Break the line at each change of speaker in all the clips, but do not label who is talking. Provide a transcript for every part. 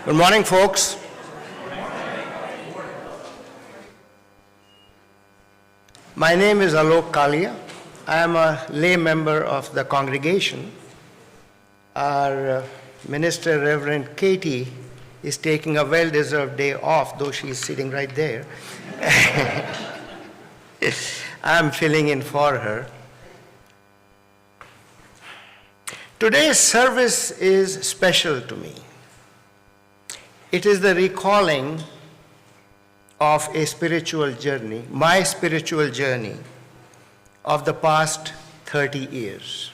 Good morning, folks. My name is Alok Kalia. I am a lay member of the congregation. Our minister, Reverend Katie, is taking a well-deserved day off, though she is sitting right there. I'm filling in for her. Today's service is special to me. It is the recalling of a spiritual journey, my spiritual journey of the past 30 years,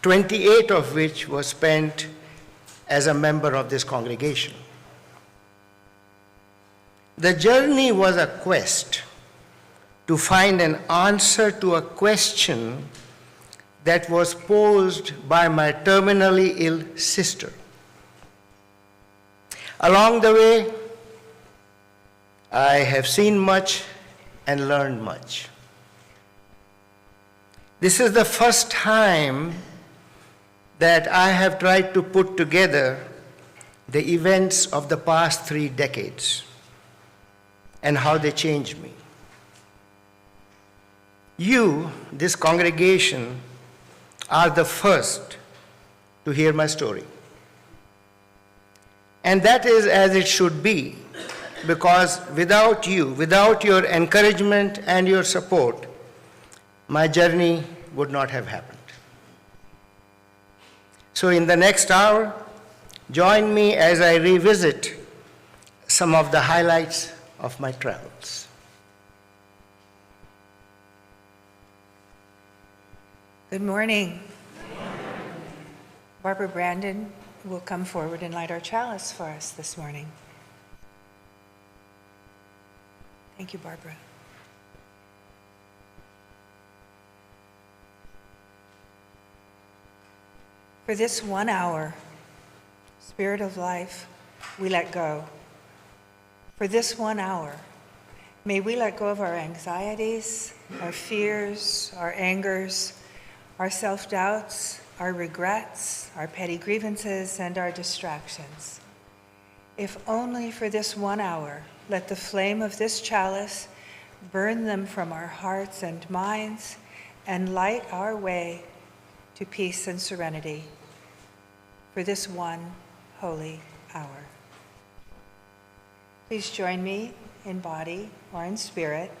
28 of which was spent as a member of this congregation. The journey was a quest to find an answer to a question that was posed by my terminally ill sister. Along the way, I have seen much and learned much. This is the first time that I have tried to put together the events of the past 3 decades and how they changed me. You, this congregation, are the first to hear my story. And that is as it should be, because without you, without your encouragement and your support, my journey would not have happened. So in the next hour, join me as I revisit some of the highlights of my travels.
Good morning. Barbara Brandon will come forward and light our chalice for us this morning. Thank you, Barbara. For this 1 hour, Spirit of Life, we let go. For this 1 hour, may we let go of our anxieties, our fears, our angers, our self-doubts, our regrets, our petty grievances, and our distractions. If only for this 1 hour, let the flame of this chalice burn them from our hearts and minds and light our way to peace and serenity for this one holy hour. Please join me in body or in spirit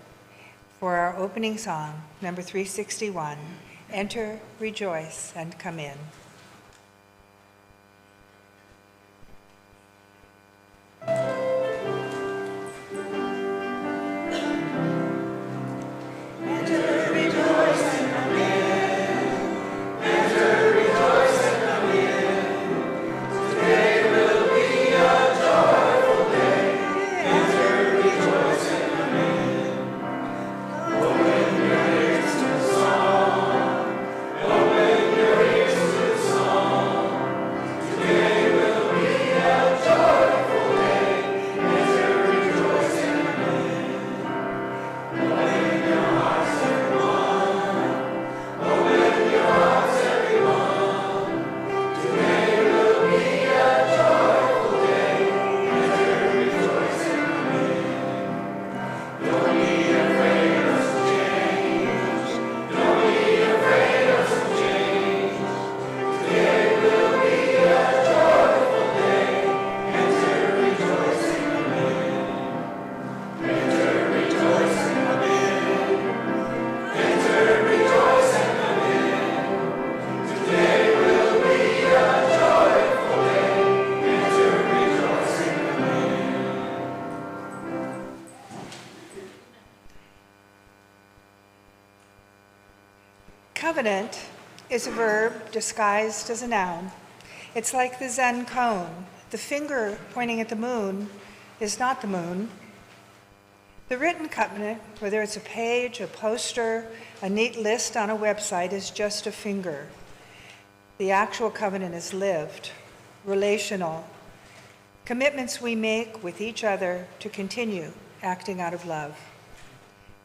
for our opening song, number 361, Enter, Rejoice, and Come In.
Open your ears to
Covenant is a verb disguised as a noun. It's like the Zen cone. The finger pointing at the moon is not the moon. The written covenant, whether it's a page, a poster, a neat list on a website, is just a finger. The actual covenant is lived, relational, commitments we make with each other to continue acting out of love.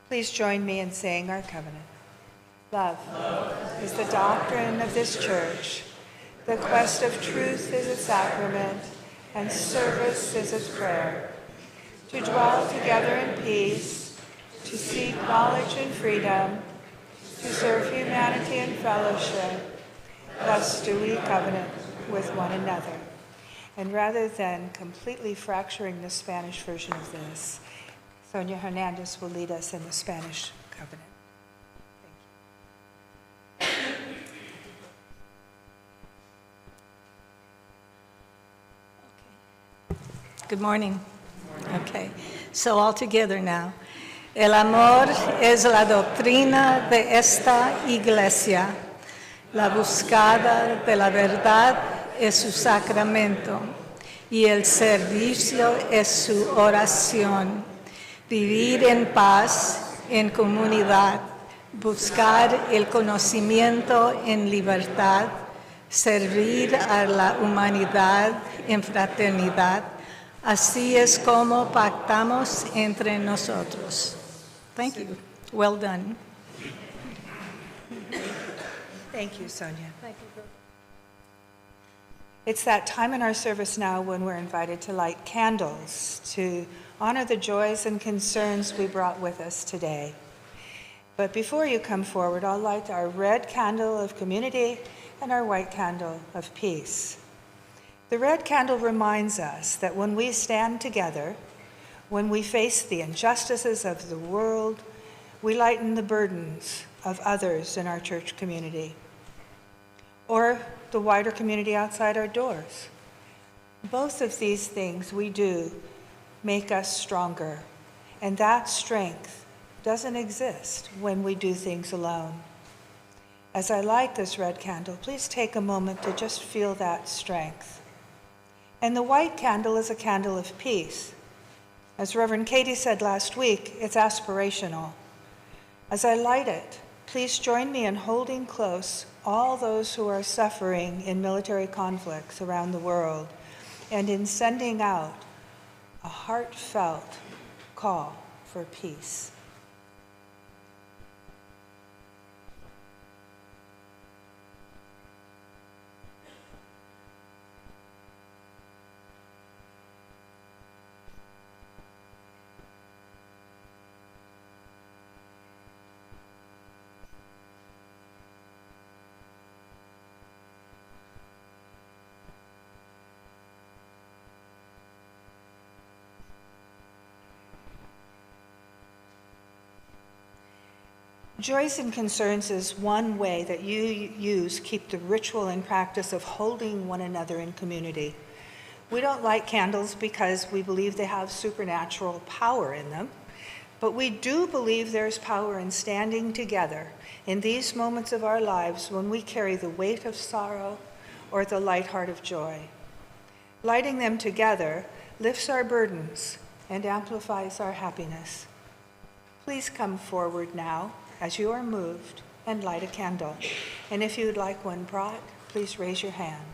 Please join me in saying our covenant. Love is the doctrine of this church. The quest of truth is its sacrament, and service is its prayer. To dwell together in peace, to seek knowledge and freedom, to serve humanity in fellowship, thus do we covenant with one another. And rather than completely fracturing the Spanish version of this, Sonia Hernandez will lead us in the Spanish covenant.
Good morning. Okay, so all together now. El amor es la doctrina de esta iglesia. La buscada de la verdad es su sacramento y el servicio es su oración. Vivir en paz, en comunidad, buscar el conocimiento en libertad, servir a la humanidad en fraternidad. Así es como pactamos entre nosotros. Thank you. Well done.
Thank you, Sonia. It's that time in our service now when we're invited to light candles to honor the joys and concerns we brought with us today. But before you come forward, I'll light our red candle of community and our white candle of peace. The red candle reminds us that when we stand together, when we face the injustices of the world, we lighten the burdens of others in our church community or the wider community outside our doors. Both of these things we do make us stronger, and that strength doesn't exist when we do things alone. As I light this red candle, please take a moment to just feel that strength. And the white candle is a candle of peace. As Reverend Katie said last week, it's aspirational. As I light it, please join me in holding close all those who are suffering in military conflicts around the world and in sending out a heartfelt call for peace. Joys and concerns is one way that you use keep the ritual and practice of holding one another in community. We don't light candles because we believe they have supernatural power in them, but we do believe there's power in standing together in these moments of our lives when we carry the weight of sorrow or the light heart of joy. Lighting them together lifts our burdens and amplifies our happiness. Please come forward now as you are moved and light a candle. And if you would like one brought, please raise your hand.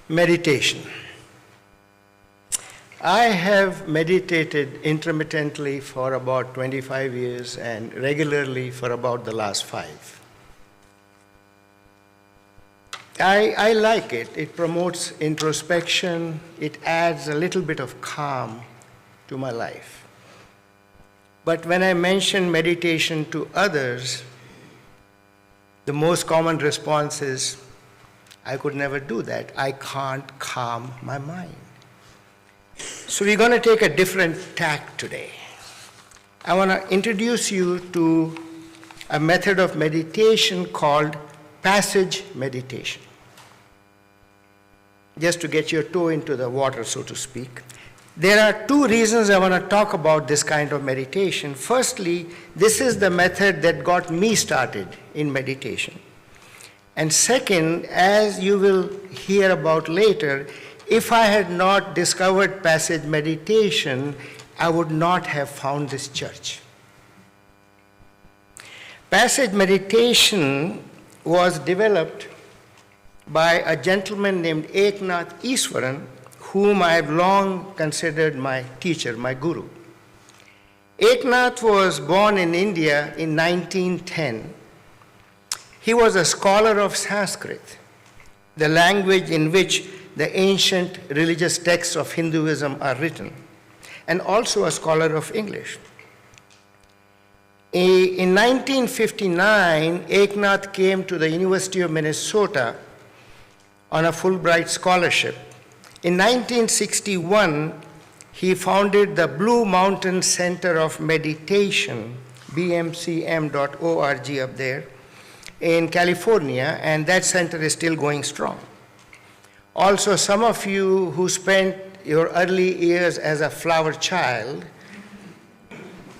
Meditation. I have meditated intermittently for about 25 years and regularly for about the last 5. I like it. It promotes introspection. It adds a little bit of calm to my life. But when I mention meditation to others, the most common response is, I could never do that. I can't calm my mind. So we're going to take a different tack today. I want to introduce you to a method of meditation called passage meditation. Just to get your toe into the water, so to speak. There are 2 reasons I want to talk about this kind of meditation. Firstly, this is the method that got me started in meditation. And second, as you will hear about later, if I had not discovered passage meditation, I would not have found this church. Passage meditation was developed by a gentleman named Eknath Easwaran, whom I have long considered my teacher, my guru. Eknath was born in India in 1910. He was a scholar of Sanskrit, the language in which the ancient religious texts of Hinduism are written, and also a scholar of English. In 1959, Eknath came to the University of Minnesota on a Fulbright scholarship. In 1961, he founded the Blue Mountain Center of Meditation, bmcm.org up there, in California, and that center is still going strong. Also, some of you who spent your early years as a flower child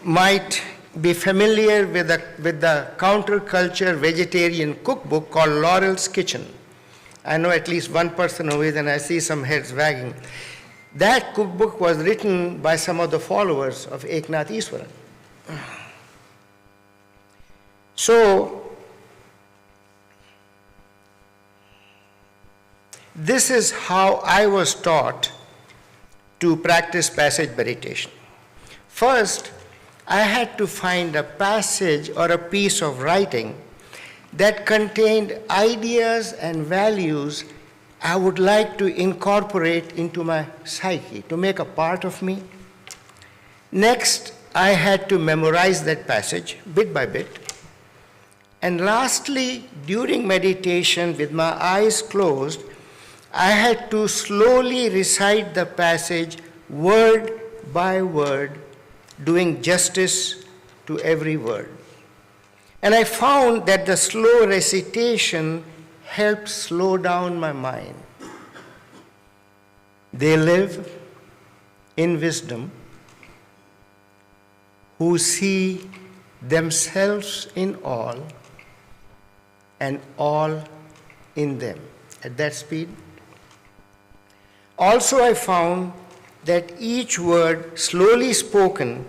might be familiar with the counterculture vegetarian cookbook called Laurel's Kitchen. I know at least one person who is, and I see some heads wagging. That cookbook was written by some of the followers of Eknath Easwaran. So, this is how I was taught to practice passage meditation. First, I had to find a passage or a piece of writing that contained ideas and values I would like to incorporate into my psyche, to make a part of me. Next, I had to memorize that passage bit by bit. And lastly, during meditation with my eyes closed, I had to slowly recite the passage word by word, doing justice to every word. And I found that the slow recitation helped slow down my mind. They live in wisdom who see themselves in all, and all in them. At that speed. Also, I found that each word slowly spoken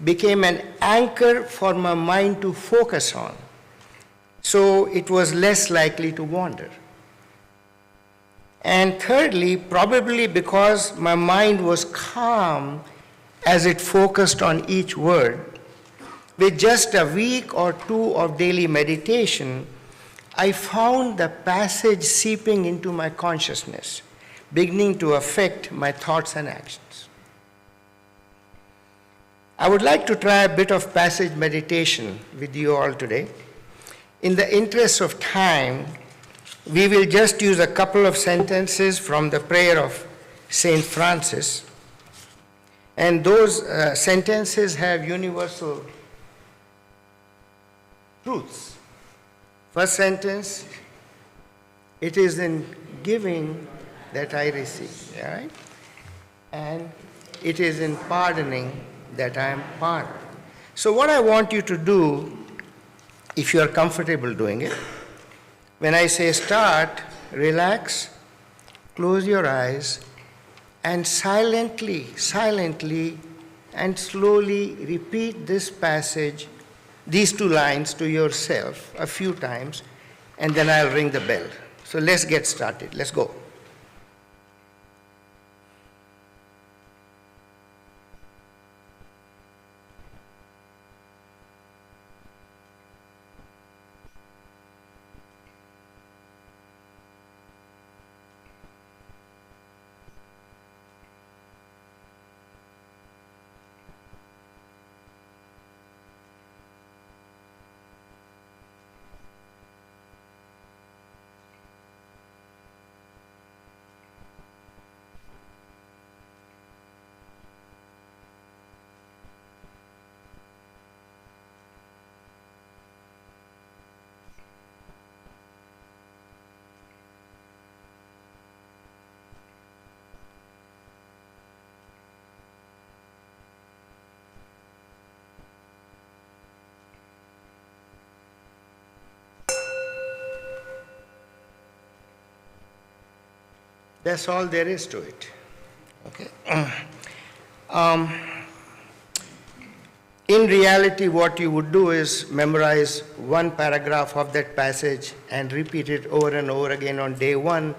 became an anchor for my mind to focus on, so it was less likely to wander. And thirdly, probably because my mind was calm as it focused on each word, with just a week or two of daily meditation, I found the passage seeping into my consciousness, beginning to affect my thoughts and actions. I would like to try a bit of passage meditation with you all today. In the interest of time, we will just use a couple of sentences from the prayer of Saint Francis, and those sentences have universal truths. First sentence, it is in giving that I receive, all right? And it is in pardoning that I am pardoned. So what I want you to do, if you are comfortable doing it, when I say start, relax, close your eyes, and silently and slowly repeat this passage, these two lines to yourself a few times, and then I'll ring the bell. So let's get started. Let's go. That's all there is to it. Okay. In reality, what you would do is memorize one paragraph of that passage and repeat it over and over again on day one,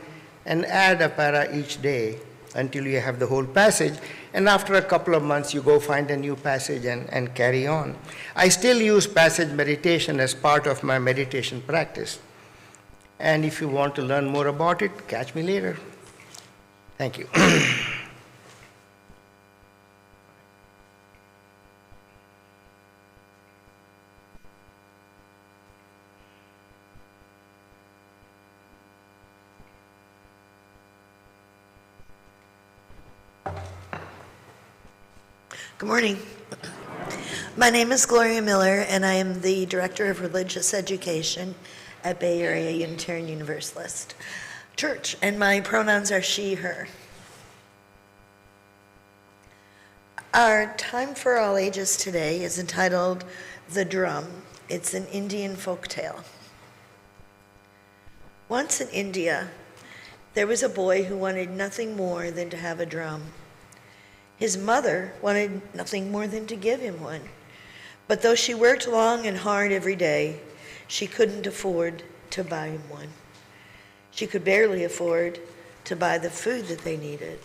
and add a para each day until you have the whole passage. And after a couple of months, you go find a new passage and carry on. I still use passage meditation as part of my meditation practice. And if you want to learn more about it, catch me later. Thank you.
Good morning. My name is Gloria Miller, and I am the Director of Religious Education at Bay Area Unitarian Universalist Church, and my pronouns are she, her. Our Time for All Ages today is entitled The Drum. It's an Indian folktale. Once in India, there was a boy who wanted nothing more than to have a drum. His mother wanted nothing more than to give him one. But though she worked long and hard every day, she couldn't afford to buy him one. She could barely afford to buy the food that they needed.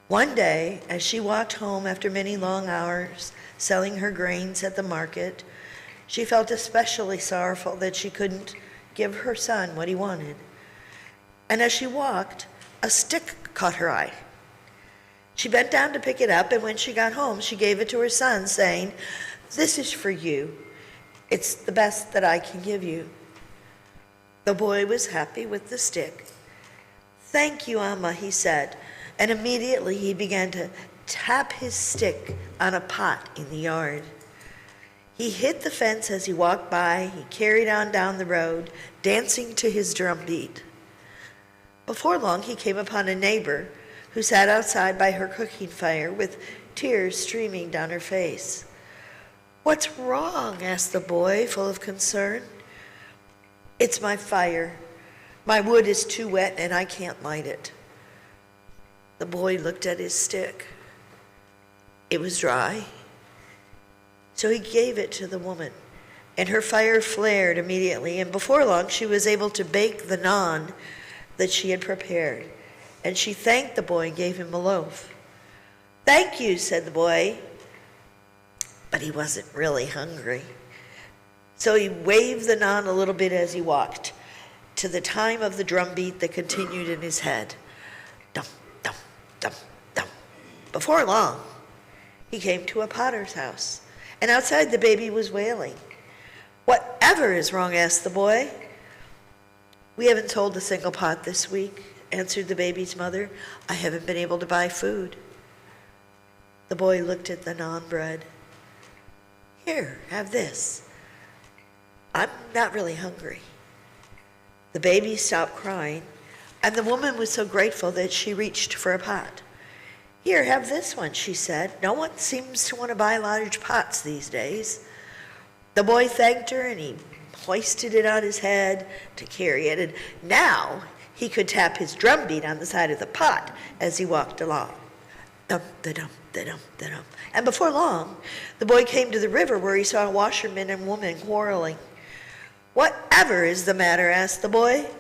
One day, as she walked home after many long hours selling her grains at the market, she felt especially sorrowful that she couldn't give her son what he wanted. And as she walked, a stick caught her eye. She bent down to pick it up, and when she got home, she gave it to her son, saying, "This is for you. It's the best that I can give you." The boy was happy with the stick. "Thank you, Amma," he said, and immediately he began to tap his stick on a pot in the yard. He hit the fence as he walked by. He carried on down the road, dancing to his drum beat. Before long, he came upon a neighbor who sat outside by her cooking fire with tears streaming down her face. "What's wrong?" asked the boy, full of concern. "It's my fire. My wood is too wet and I can't light it." The boy looked at his stick. It was dry. So he gave it to the woman, and her fire flared immediately, and before long she was able to bake the naan that she had prepared, and she thanked the boy and gave him a loaf. "Thank you," said the boy, but he wasn't really hungry. So he waved the naan a little bit as he walked, to the time of the drum beat that continued in his head. Dum, dum, dum, dum. Before long, he came to a potter's house, and outside the baby was wailing. "Whatever is wrong?" asked the boy. "We haven't sold a single pot this week," answered the baby's mother. "I haven't been able to buy food." The boy looked at the naan bread. "Here, have this. I'm not really hungry." The baby stopped crying, and the woman was so grateful that she reached for a pot. "Here, have this one," she said. "No one seems to want to buy large pots these days." The boy thanked her, and he hoisted it on his head to carry it, and now he could tap his drum beat on the side of the pot as he walked along. Dum, da-dum, da-dum, da-dum. And before long, the boy came to the river where he saw a washerman and woman quarreling. "Whatever is the matter?" asked the boy.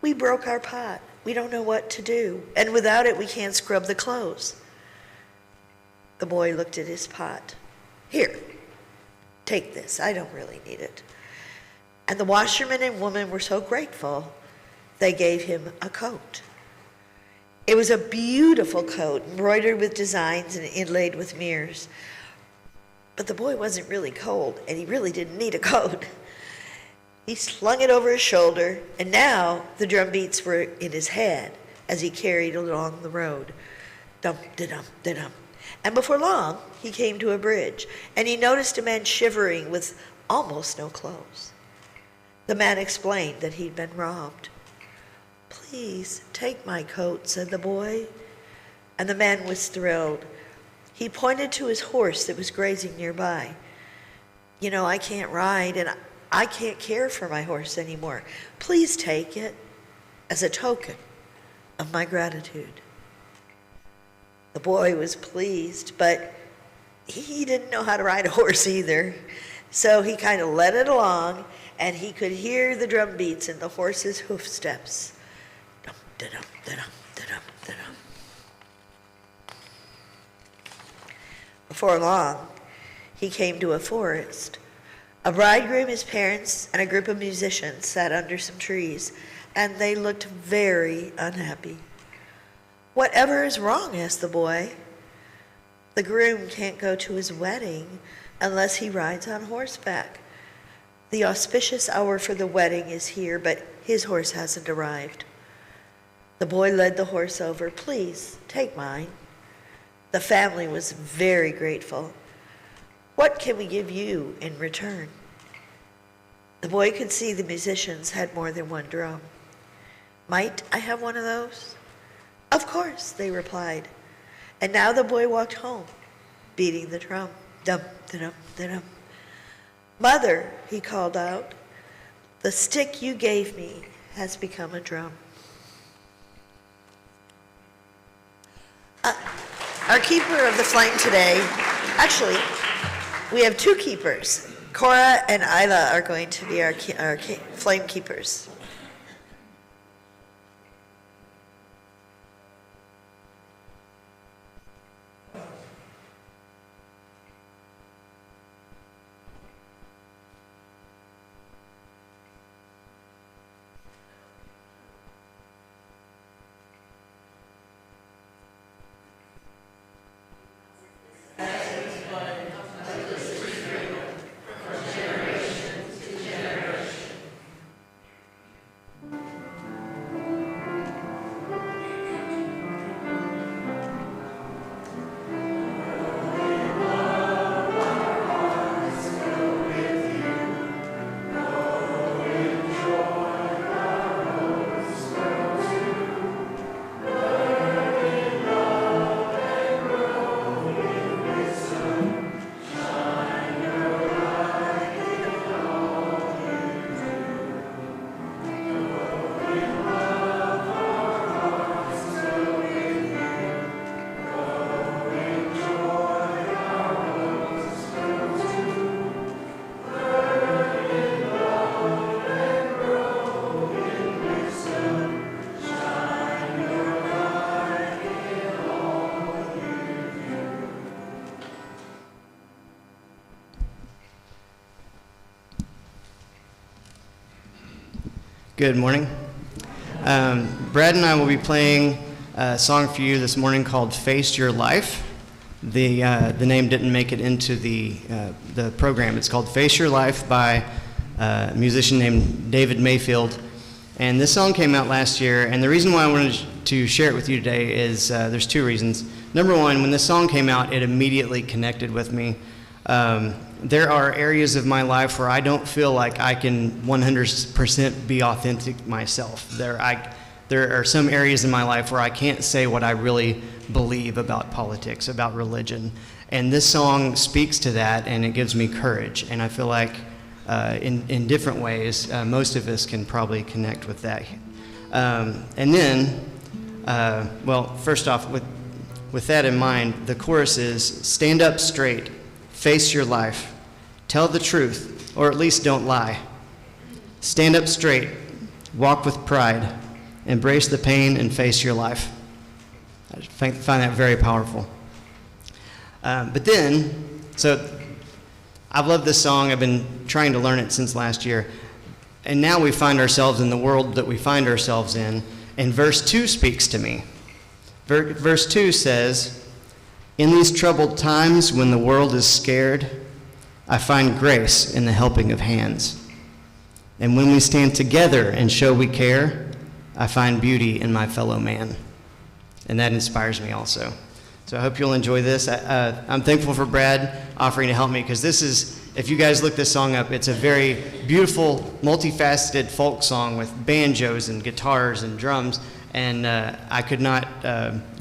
"We broke our pot. We don't know what to do, and without it we can't scrub the clothes." The boy looked at his pot. "Here, take this. I don't really need it." And the washerman and woman were so grateful, they gave him a coat. It was a beautiful coat, embroidered with designs and inlaid with mirrors. But the boy wasn't really cold, and he really didn't need a coat. He slung it over his shoulder, and now the drum beats were in his head as he carried along the road. Dum, da-dum, da-dum. And before long, he came to a bridge, and he noticed a man shivering with almost no clothes. The man explained that he'd been robbed. "Please, take my coat," said the boy. And the man was thrilled. He pointed to his horse that was grazing nearby. "You know, I can't ride, and I can't care for my horse anymore. Please take it as a token of my gratitude." The boy was pleased, but he didn't know how to ride a horse either. So he kind of led it along, and he could hear the drum beats and the horse's hoof steps. Dum, da-dum, da-dum, da-dum, da-dum. Before long, he came to a forest. A bridegroom, his parents, and a group of musicians sat under some trees, and they looked very unhappy. "Whatever is wrong?" asked the boy. "The groom can't go to his wedding unless he rides on horseback. The auspicious hour for the wedding is here, but his horse hasn't arrived." The boy led the horse over. "Please, take mine." The family was very grateful. "What can we give you in return?" The boy could see the musicians had more than one drum. "Might I have one of those?" "Of course," they replied. And now the boy walked home, beating the drum. Dum, da-dum, da-dum. "Mother," he called out, "the stick you gave me has become a drum." Our keeper of the flame today, actually, we have two keepers. Cora and Isla are going to be our flame keepers.
Good morning. Brad and I will be playing a song for you this morning called Face Your Life. The name didn't make it into the program. It's called Face Your Life by a musician named David Mayfield. And this song came out last year, and the reason why I wanted to share it with you today is there's two reasons. Number one, when this song came out, it immediately connected with me. There are areas of my life where I don't feel like I can 100% be authentic myself. There are some areas in my life where I can't say what I really believe about politics, about religion. And this song speaks to that, and it gives me courage. And I feel like in different ways, most of us can probably connect with that. And then, first off, with that in mind, the chorus is, stand up straight, face your life, tell the truth, or at least don't lie. Stand up straight, walk with pride, embrace the pain and face your life. I find that very powerful. So I've loved this song. I've been trying to learn it since last year. And now we find ourselves in the world that we find ourselves in. And verse 2 speaks to me. Verse 2 says, in these troubled times when the world is scared, I find grace in the helping of hands. And when we stand together and show we care, I find beauty in my fellow man. And that inspires me also. So I hope you'll enjoy this. I'm thankful for Brad offering to help me, because this is, if you guys look this song up, it's a very beautiful, multifaceted folk song with banjos and guitars and drums. And I could not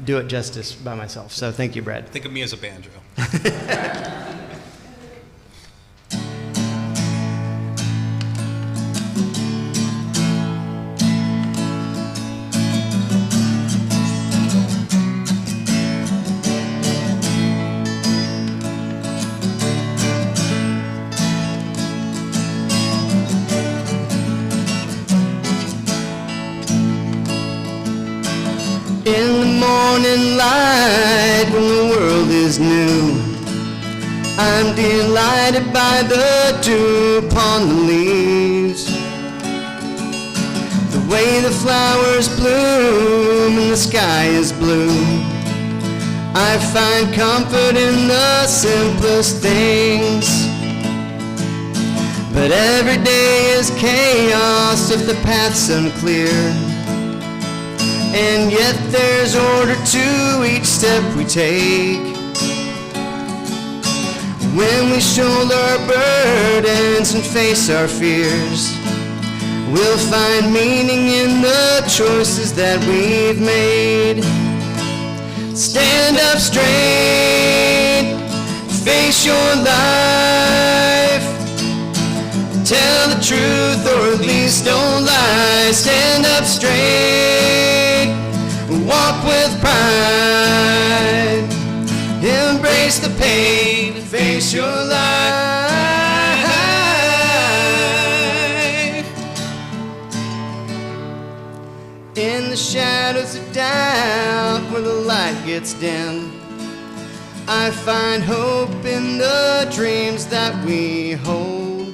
do it justice by myself. So thank you, Brad.
Think of me as a banjo.
In the morning light when the world is new, I'm delighted by the dew upon the leaves, the way the flowers bloom and the sky is blue. I find comfort in the simplest things, but every day is chaos if the path's unclear. And yet there's order to each step we take. When we shoulder our burdens and face our fears, we'll find meaning in the choices that we've made. Stand up straight, face your life, tell the truth or at least don't lie. Stand up straight, walk with pride, embrace the pain, face your life. In the shadows of doubt where the light gets dim, I find hope in the dreams that we hold.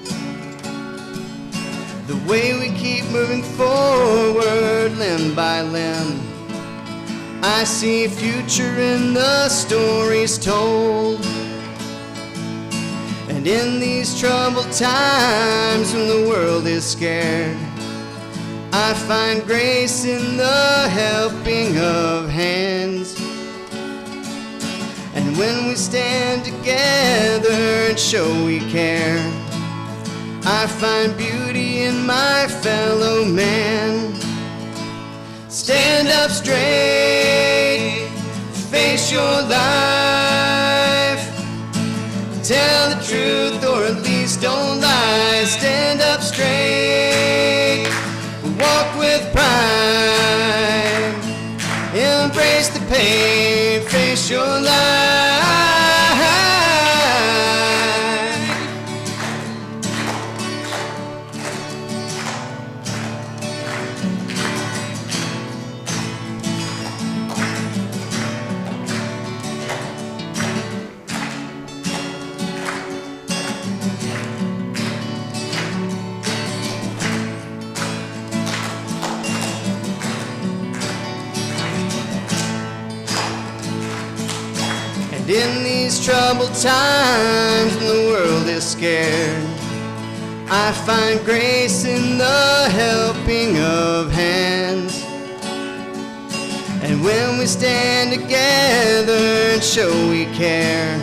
The way we keep moving forward limb by limb, I see future in the stories told. And in these troubled times when the world is scared, I find grace in the helping of hands. And when we stand together and show we care, I find beauty in my fellow man. Stand up straight, face your life, tell the truth or at least don't lie. Stand up straight, walk with pride, embrace the pain, face your life. in these troubled times when the world is scared, I find grace in the helping of hands. And when we stand together and show we care,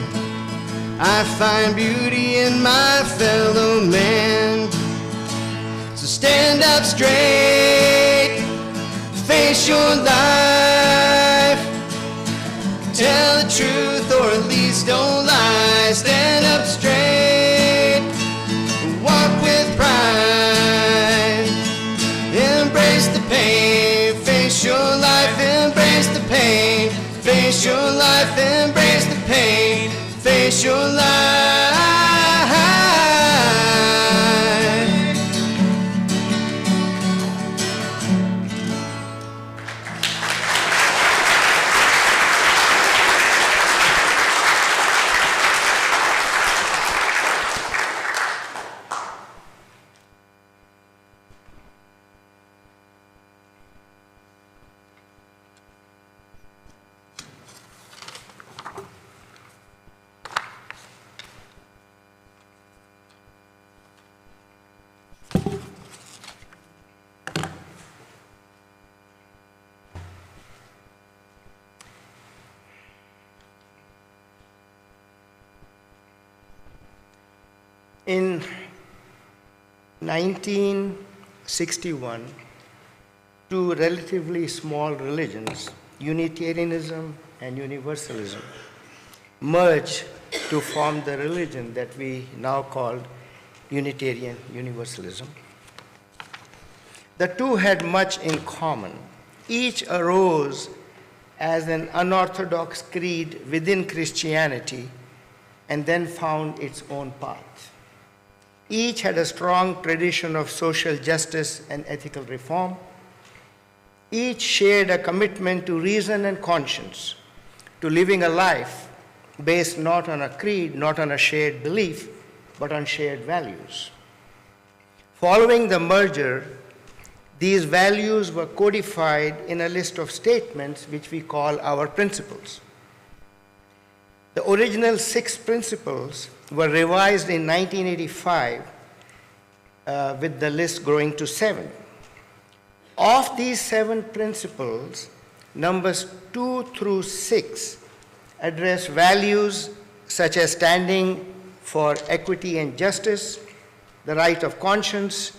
I find beauty in my fellow man. So stand up straight, face your life, tell the truth or at least don't lie. Stand up straight, walk with pride, embrace the pain, face your life, embrace the pain, face your life, embrace the pain, face your life.
In 1961, two relatively small religions, Unitarianism and Universalism, merged to form the religion that we now call Unitarian Universalism. The two had much in common. Each arose as an unorthodox creed within Christianity and then found its own path. Each had a strong tradition of social justice and ethical reform. Each shared a commitment to reason and conscience, to living a life based not on a creed, not on a shared belief, but on shared values. Following the merger, these values were codified in a list of statements which we call our principles. The original 6 principles were revised in 1985 with the list growing to 7. Of these 7 principles, numbers 2 through 6 address values such as standing for equity and justice, the right of conscience,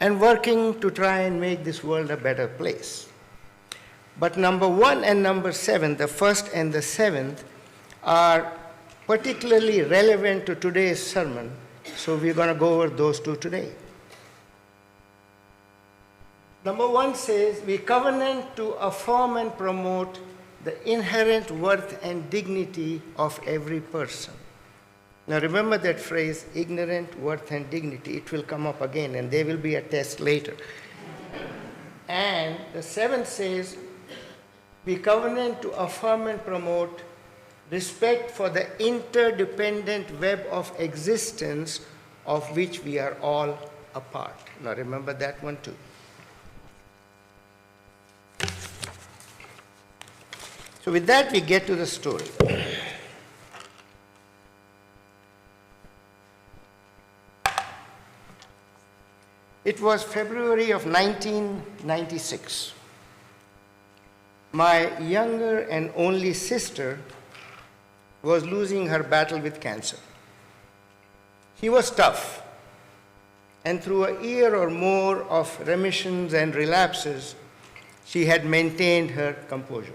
and working to try and make this world a better place. But number 1 and number 7, the first and the 7th, are particularly relevant to today's sermon, so we're going to go over those 2 today. Number 1 says, we covenant to affirm and promote the inherent worth and dignity of every person. Now remember that phrase, ignorant, worth, and dignity. It will come up again, and there will be a test later. And the 7th says, we covenant to affirm and promote respect for the interdependent web of existence of which we are all a part. Now remember that one too. So with that, we get to the story. It was February of 1996. My younger and only sister was losing her battle with cancer. She was tough, and through a year or more of remissions and relapses, she had maintained her composure.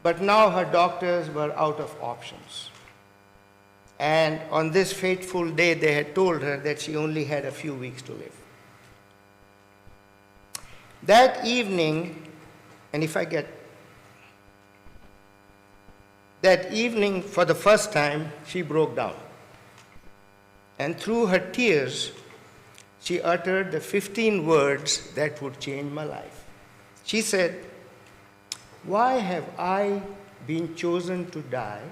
But now her doctors were out of options. And on this fateful day, they had told her that she only had a few weeks to live. That evening, that evening, for the first time, she broke down. And through her tears, she uttered the 15 words that would change my life. She said, "Why have I been chosen to die?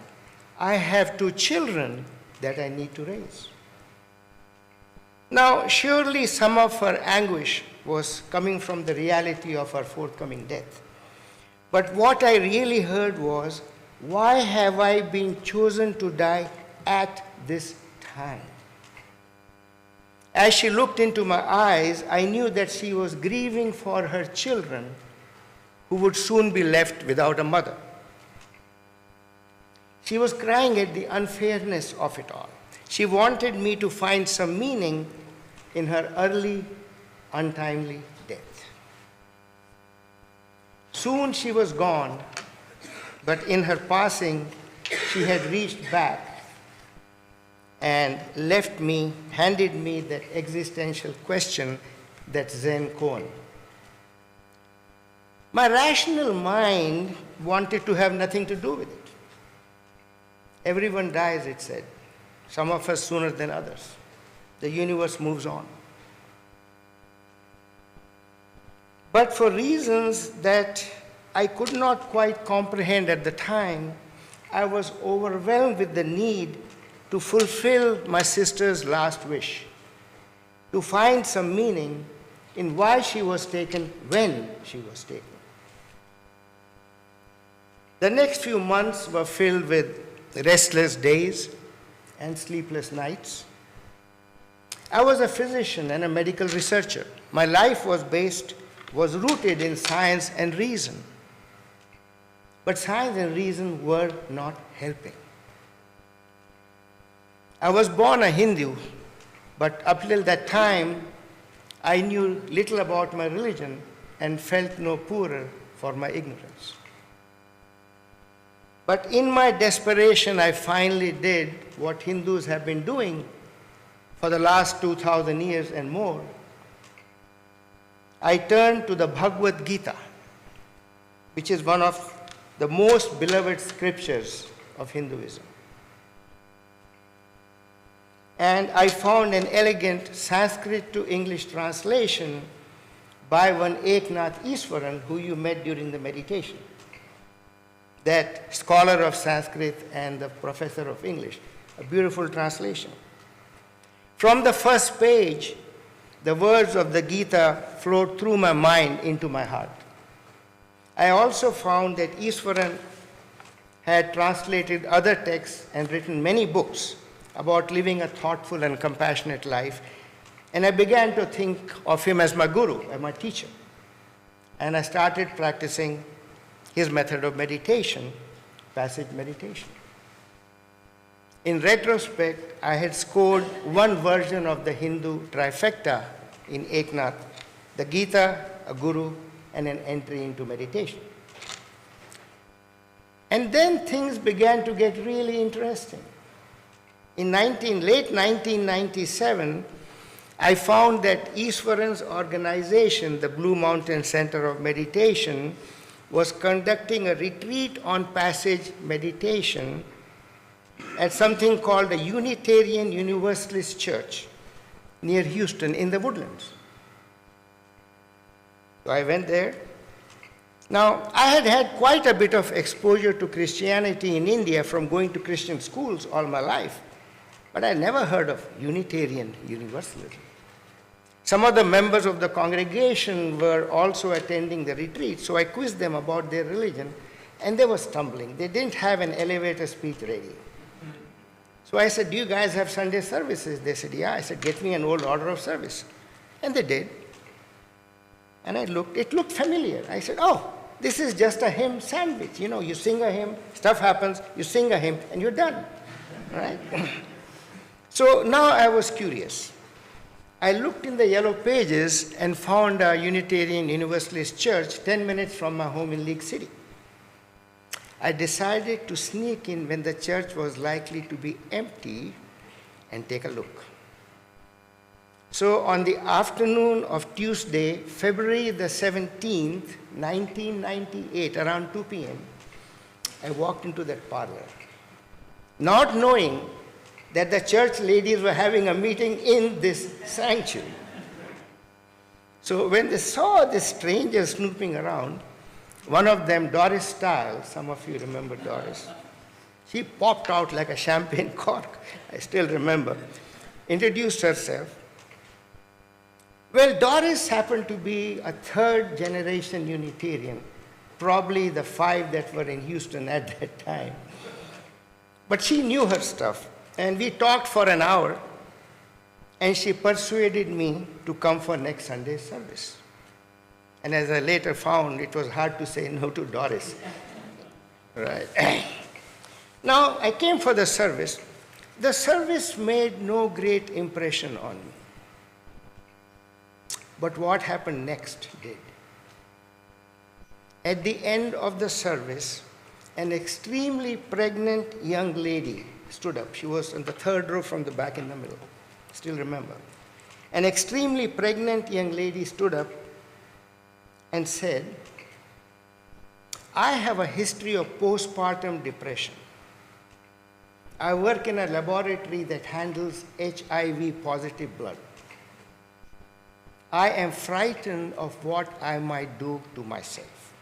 I have 2 children that I need to raise." Now, surely some of her anguish was coming from the reality of her forthcoming death. But what I really heard was Why have I been chosen to die at this time? As she looked into my eyes, I knew that she was grieving for her children who would soon be left without a mother. She was crying at the unfairness of it all. She wanted me to find some meaning in her early, untimely death. Soon she was gone, but in her passing, she had reached back and left me, handed me that existential question, that Zen koan. My rational mind wanted to have nothing to do with it. Everyone dies, it said. Some of us sooner than others. The universe moves on. But for reasons that I could not quite comprehend at the time, I was overwhelmed with the need to fulfill my sister's last wish, to find some meaning in why she was taken when she was taken. The next few months were filled with restless days and sleepless nights. I was a physician and a medical researcher. My life was rooted in science and reason. But science and reason were not helping. I was born a Hindu, but up till that time, I knew little about my religion and felt no poorer for my ignorance. But in my desperation, I finally did what Hindus have been doing for the last 2,000 years and more. I turned to the Bhagavad Gita, which is one of the most beloved scriptures of Hinduism. And I found an elegant Sanskrit to English translation by one Eknath Easwaran, who you met during the meditation, that scholar of Sanskrit and the professor of English. A beautiful translation. From the first page, the words of the Gita flowed through my mind into my heart. I also found that Easwaran had translated other texts and written many books about living a thoughtful and compassionate life, and I began to think of him as my guru, as my teacher. And I started practicing his method of meditation, passage meditation. In retrospect, I had scored one version of the Hindu trifecta in Eknath, the Gita, a guru, and an entry into meditation. And then things began to get really interesting. In late 1997, I found that Easwaran's organization, the Blue Mountain Center of Meditation, was conducting a retreat on passage meditation at something called the Unitarian Universalist Church near Houston in the Woodlands. So I went there. Now, I had had quite a bit of exposure to Christianity in India from going to Christian schools all my life, but I never heard of Unitarian Universalism. Some of the members of the congregation were also attending the retreat, so I quizzed them about their religion, and they were stumbling. They didn't have an elevator speech ready. So I said, "Do you guys have Sunday services?" They said, "Yeah." I said, "Get me an old order of service." And they did. And I looked, it looked familiar. I said, "Oh, this is just a hymn sandwich. You know, you sing a hymn, stuff happens, you sing a hymn, and you're done." Right? So now I was curious. I looked in the yellow pages and found a Unitarian Universalist church 10 minutes from my home in League City. I decided to sneak in when the church was likely to be empty and take a look. So on the afternoon of Tuesday, February the 17th, 1998, around 2 p.m., I walked into that parlor, not knowing that the church ladies were having a meeting in this sanctuary. So when they saw this stranger snooping around, one of them, Doris Stiles, some of you remember Doris, she popped out like a champagne cork, I still remember, introduced herself. Well, Doris happened to be a third-generation Unitarian probably the 5 that were in Houston at that time. But she knew her stuff, and we talked for an hour, and she persuaded me to come for next Sunday's service. And as I later found, it was hard to say no to Doris. Right. Now, I came for the service. The service made no great impression on me. But what happened next did. At the end of the service, an extremely pregnant young lady stood up. She was on the 3rd row from the back in the middle. Still remember. An extremely pregnant young lady stood up and said, I have a history of postpartum depression. I work in a laboratory that handles HIV positive blood. I am frightened of what I might do to myself.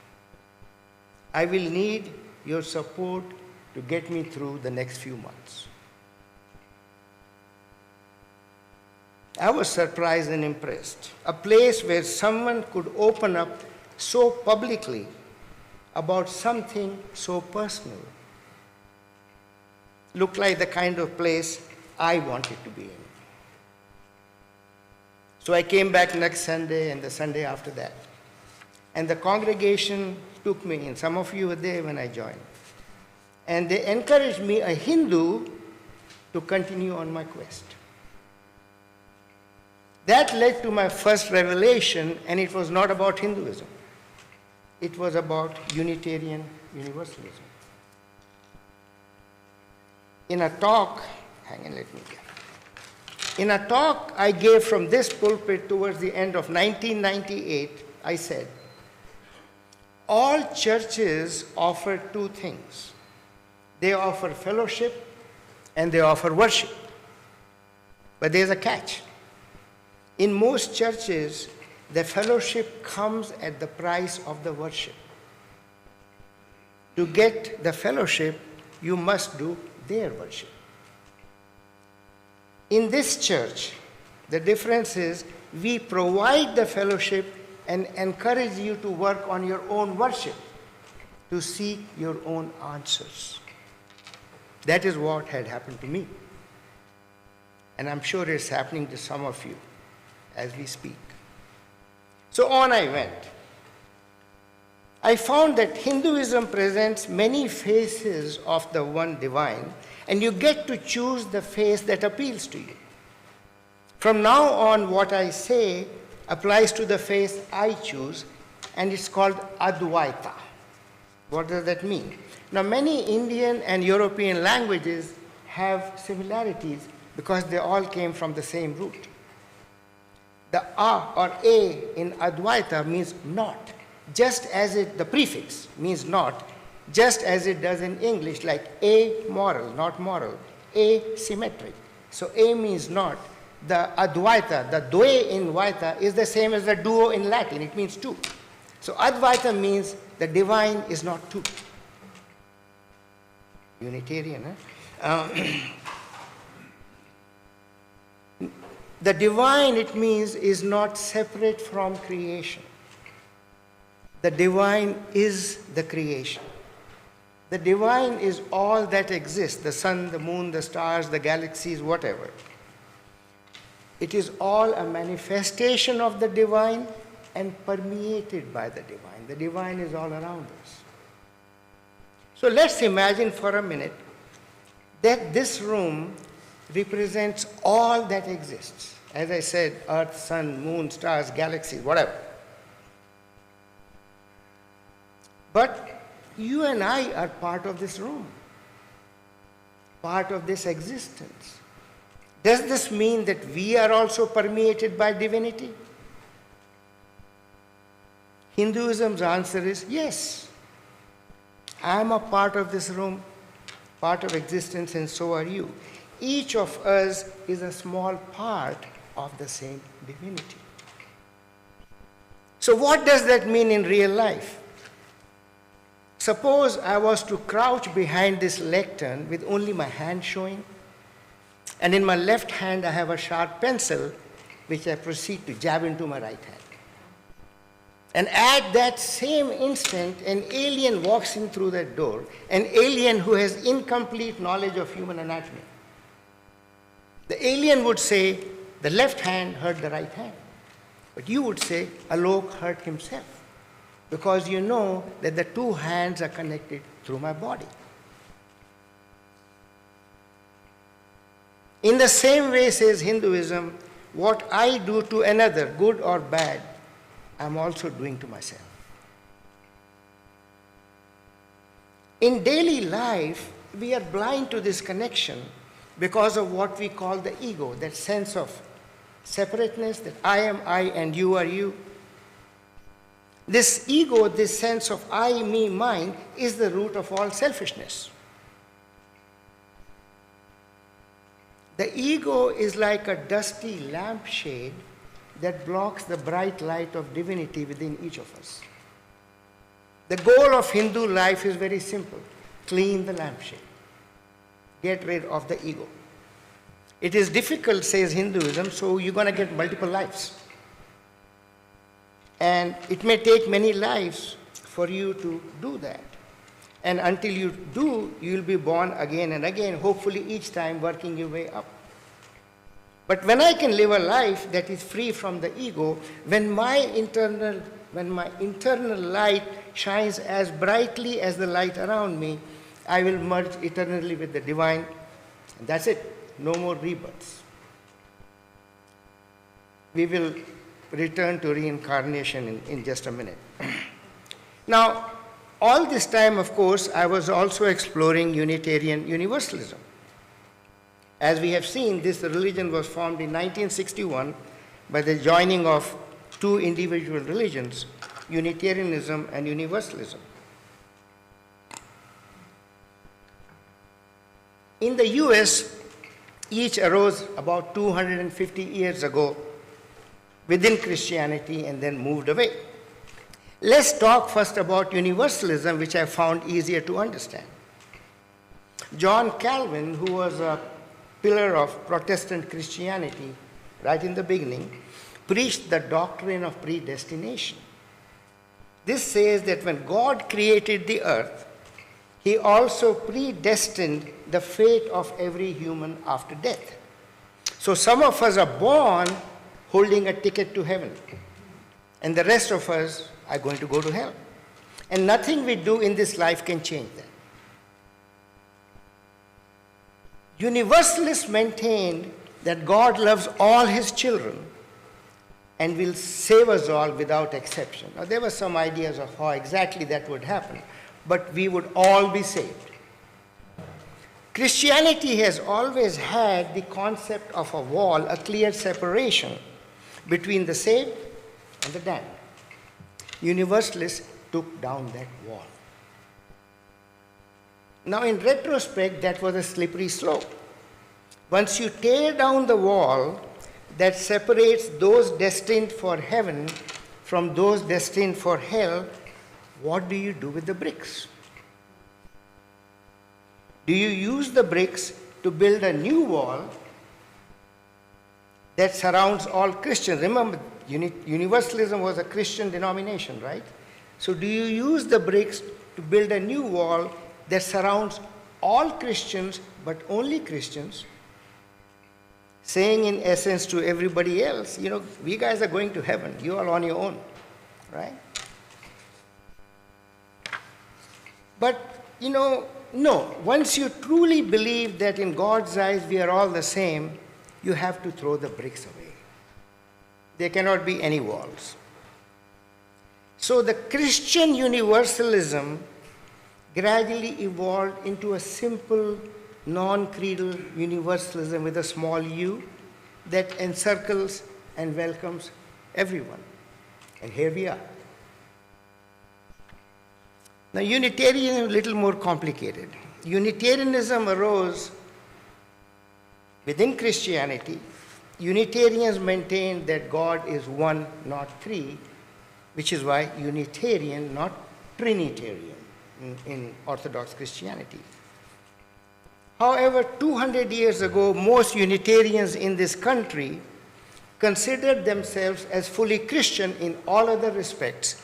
I will need your support to get me through the next few months. I was surprised and impressed. A place where someone could open up so publicly about something so personal looked like the kind of place I wanted to be in. So I came back next Sunday and the Sunday after that. And the congregation took me in. Some of you were there when I joined. And they encouraged me, a Hindu, to continue on my quest. That led to my first revelation, and it was not about Hinduism. It was about Unitarian Universalism. In a talk I gave from this pulpit towards the end of 1998, I said, all churches offer 2 things. They offer fellowship and they offer worship. But there's a catch. In most churches, the fellowship comes at the price of the worship. To get the fellowship, you must do their worship. In this church, the difference is we provide the fellowship and encourage you to work on your own worship, to seek your own answers. That is what had happened to me. And I'm sure it's happening to some of you as we speak. So on I went. I found that Hinduism presents many faces of the one divine, and you get to choose the face that appeals to you. From now on, what I say applies to the face I choose, and it's called Advaita. What does that mean? Now, many Indian and European languages have similarities because they all came from the same root. The A or A in Advaita means not, just as the prefix means not, just as it does in English, like amoral, not moral, asymmetric. So A means not. The Advaita, the Dve in Vaita, is the same as the duo in Latin. It means 2. So Advaita means the divine is not 2. Unitarian, huh? The divine, it means, is not separate from creation. The divine is the creation. The divine is all that exists, the sun, the moon, the stars, the galaxies, whatever. It is all a manifestation of the divine and permeated by the divine. The divine is all around us. So let's imagine for a minute that this room represents all that exists. As I said, earth, sun, moon, stars, galaxies, whatever. But you and I are part of this room, part of this existence. Does this mean that we are also permeated by divinity? Hinduism's answer is yes. I am a part of this room, part of existence, and so are you. Each of us is a small part of the same divinity. So what does that mean in real life? Suppose I was to crouch behind this lectern with only my hand showing, and in my left hand I have a sharp pencil which I proceed to jab into my right hand. And at that same instant, an alien walks in through that door, an alien who has incomplete knowledge of human anatomy. The alien would say, the left hand hurt the right hand. But you would say, Alok hurt himself, because you know that the two hands are connected through my body. In the same way, says Hinduism, what I do to another, good or bad, I'm also doing to myself. In daily life, we are blind to this connection because of what we call the ego, that sense of separateness, that I am I and you are you. This ego, this sense of I, me, mine, is the root of all selfishness. The ego is like a dusty lampshade that blocks the bright light of divinity within each of us. The goal of Hindu life is very simple. Clean the lampshade. Get rid of the ego. It is difficult, says Hinduism, so you're going to get multiple lives. And it may take many lives for you to do that. And until you do, you'll be born again and again, hopefully each time working your way up. But when I can live a life that is free from the ego, when my internal light shines as brightly as the light around me, I will merge eternally with the divine. And that's it. No more rebirths. We will return to reincarnation in just a minute. Now, all this time, of course, I was also exploring Unitarian Universalism. As we have seen, this religion was formed in 1961 by the joining of two individual religions, Unitarianism and Universalism. In the US, each arose about 250 years ago within Christianity and then moved away. Let's talk first about Universalism, which I found easier to understand. John Calvin, who was a pillar of Protestant Christianity right in the beginning, preached the doctrine of predestination. This says that when God created the earth, he also predestined the fate of every human after death. So some of us are born holding a ticket to heaven, and the rest of us are going to go to hell. And nothing we do in this life can change that. Universalists maintained that God loves all his children and will save us all without exception. Now, there were some ideas of how exactly that would happen, but we would all be saved. Christianity has always had the concept of a wall, a clear separation between the saved and the damned. Universalists took down that wall. Now, in retrospect, that was a slippery slope. Once you tear down the wall that separates those destined for heaven from those destined for hell, what do you do with the bricks? Do you use the bricks to build a new wall that surrounds all Christians? Remember, Universalism was a Christian denomination, right? So do you use the bricks to build a new wall that surrounds all Christians, but only Christians, saying in essence to everybody else, you know, we guys are going to heaven, you are on your own, right? But, you know, no, once you truly believe that in God's eyes we are all the same, you have to throw the bricks away. There cannot be any walls. So the Christian universalism gradually evolved into a simple, non-creedal universalism with a small u that encircles and welcomes everyone. And here we are. Now, Unitarianism is a little more complicated. Unitarianism arose within Christianity. Unitarians maintain that God is one, not three, which is why Unitarian, not Trinitarian in Orthodox Christianity. However, 200 years ago, most Unitarians in this country considered themselves as fully Christian in all other respects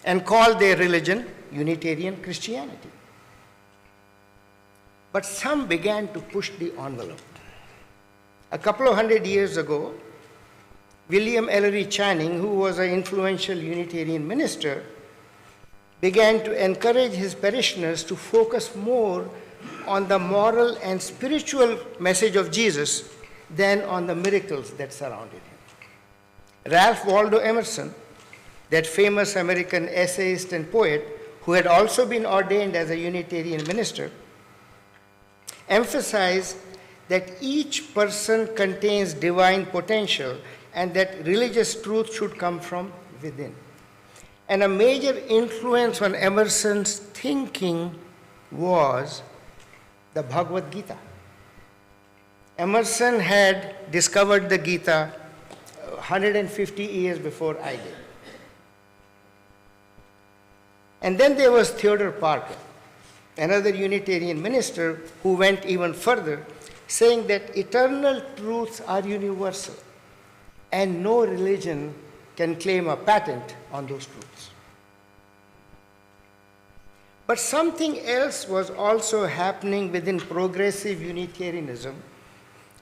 and called their religion Unitarian Christianity. But some began to push the envelope. A couple of hundred years ago, William Ellery Channing, who was an influential Unitarian minister, began to encourage his parishioners to focus more on the moral and spiritual message of Jesus than on the miracles that surrounded him. Ralph Waldo Emerson, that famous American essayist and poet who had also been ordained as a Unitarian minister, emphasized that each person contains divine potential and that religious truth should come from within. And a major influence on Emerson's thinking was the Bhagavad Gita. Emerson had discovered the Gita 150 years before I did. And then there was Theodore Parker, another Unitarian minister who went even further, saying that eternal truths are universal and no religion can claim a patent on those truths. But something else was also happening within progressive Unitarianism,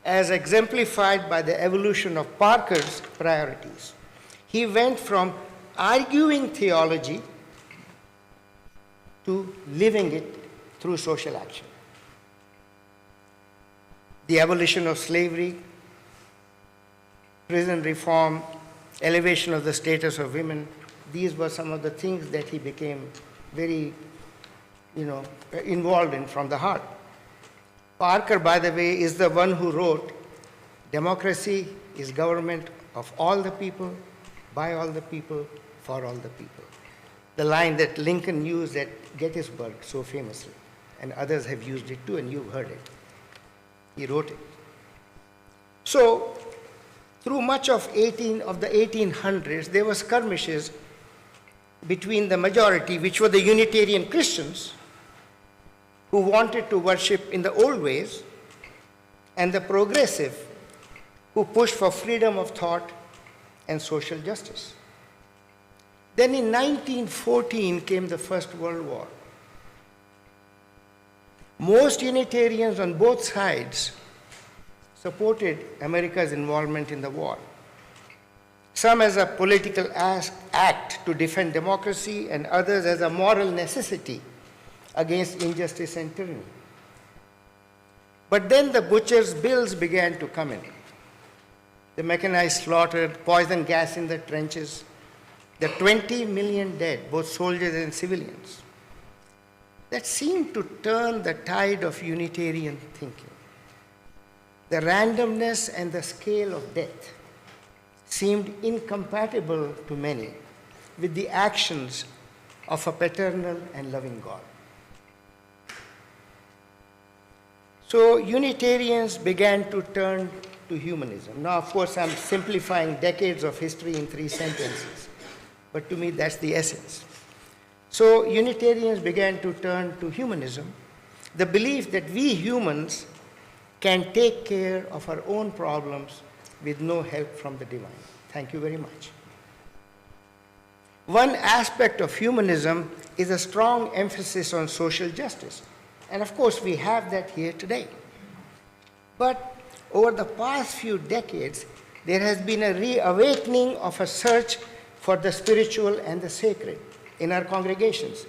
as exemplified by the evolution of Parker's priorities. He went from arguing theology to living it through social action. The abolition of slavery, prison reform, elevation of the status of women, these were some of the things that he became very, involved in from the heart. Parker, by the way, is the one who wrote, "Democracy is government of all the people, by all the people, for all the people." The line that Lincoln used at Gettysburg so famously, and others have used it too, and you've heard it. He wrote it. So, through much of the 1800s, there were skirmishes between the majority, which were the Unitarian Christians, who wanted to worship in the old ways, and the progressive, who pushed for freedom of thought and social justice. Then in 1914 came the First World War. Most Unitarians on both sides supported America's involvement in the war. Some as a political act to defend democracy, and others as a moral necessity against injustice and tyranny. But then the butcher's bills began to come in. The mechanized slaughter, poison gas in the trenches, the 20 million dead, both soldiers and civilians. That seemed to turn the tide of Unitarian thinking. The randomness and the scale of death seemed incompatible to many with the actions of a paternal and loving God. So Unitarians began to turn to humanism. Now, of course, I'm simplifying decades of history in 3 sentences, but to me, that's the essence. So Unitarians began to turn to humanism, the belief that we humans can take care of our own problems with no help from the divine. Thank you very much. One aspect of humanism is a strong emphasis on social justice. And of course, we have that here today. But over the past few decades, there has been a reawakening of a search for the spiritual and the sacred in our congregations,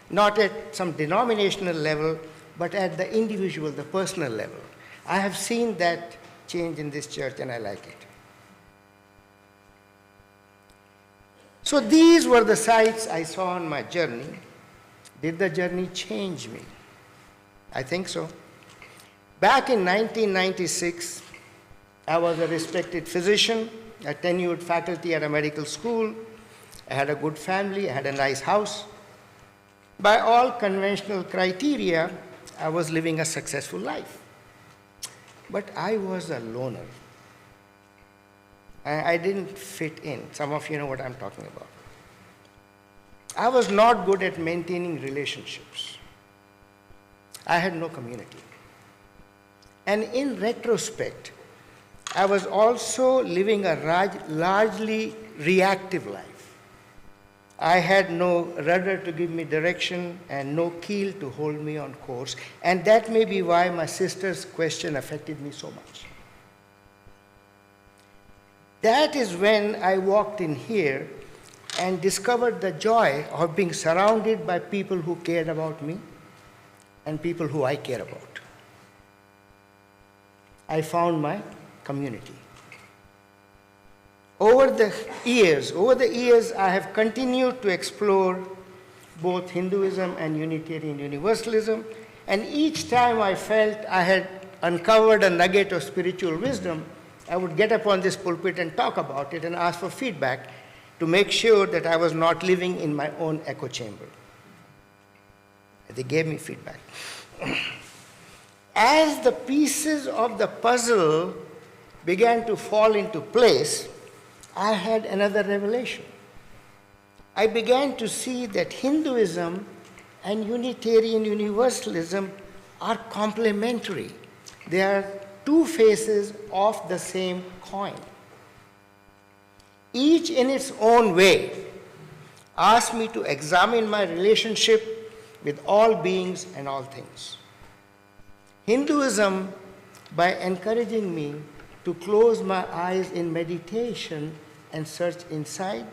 not at some denominational level, but at the individual, the personal level. I have seen that change in this church, and I like it. So these were the sights I saw on my journey. Did the journey change me? I think so. Back in 1996, I was a respected physician, a tenured faculty at a medical school. I had a good family, I had a nice house. By all conventional criteria, I was living a successful life. But I was a loner. I didn't fit in. Some of you know what I'm talking about. I was not good at maintaining relationships. I had no community. And in retrospect, I was also living a largely reactive life. I had no rudder to give me direction and no keel to hold me on course, and that may be why my sister's question affected me so much. That is when I walked in here and discovered the joy of being surrounded by people who cared about me and people who I care about. I found my community. Over the years, I have continued to explore both Hinduism and Unitarian Universalism, and each time I felt I had uncovered a nugget of spiritual wisdom, I would get up on this pulpit and talk about it and ask for feedback to make sure that I was not living in my own echo chamber. They gave me feedback. As the pieces of the puzzle began to fall into place, I had another revelation. I began to see that Hinduism and Unitarian Universalism are complementary. They are two faces of the same coin. Each in its own way asked me to examine my relationship with all beings and all things. Hinduism, by encouraging me to close my eyes in meditation and search inside.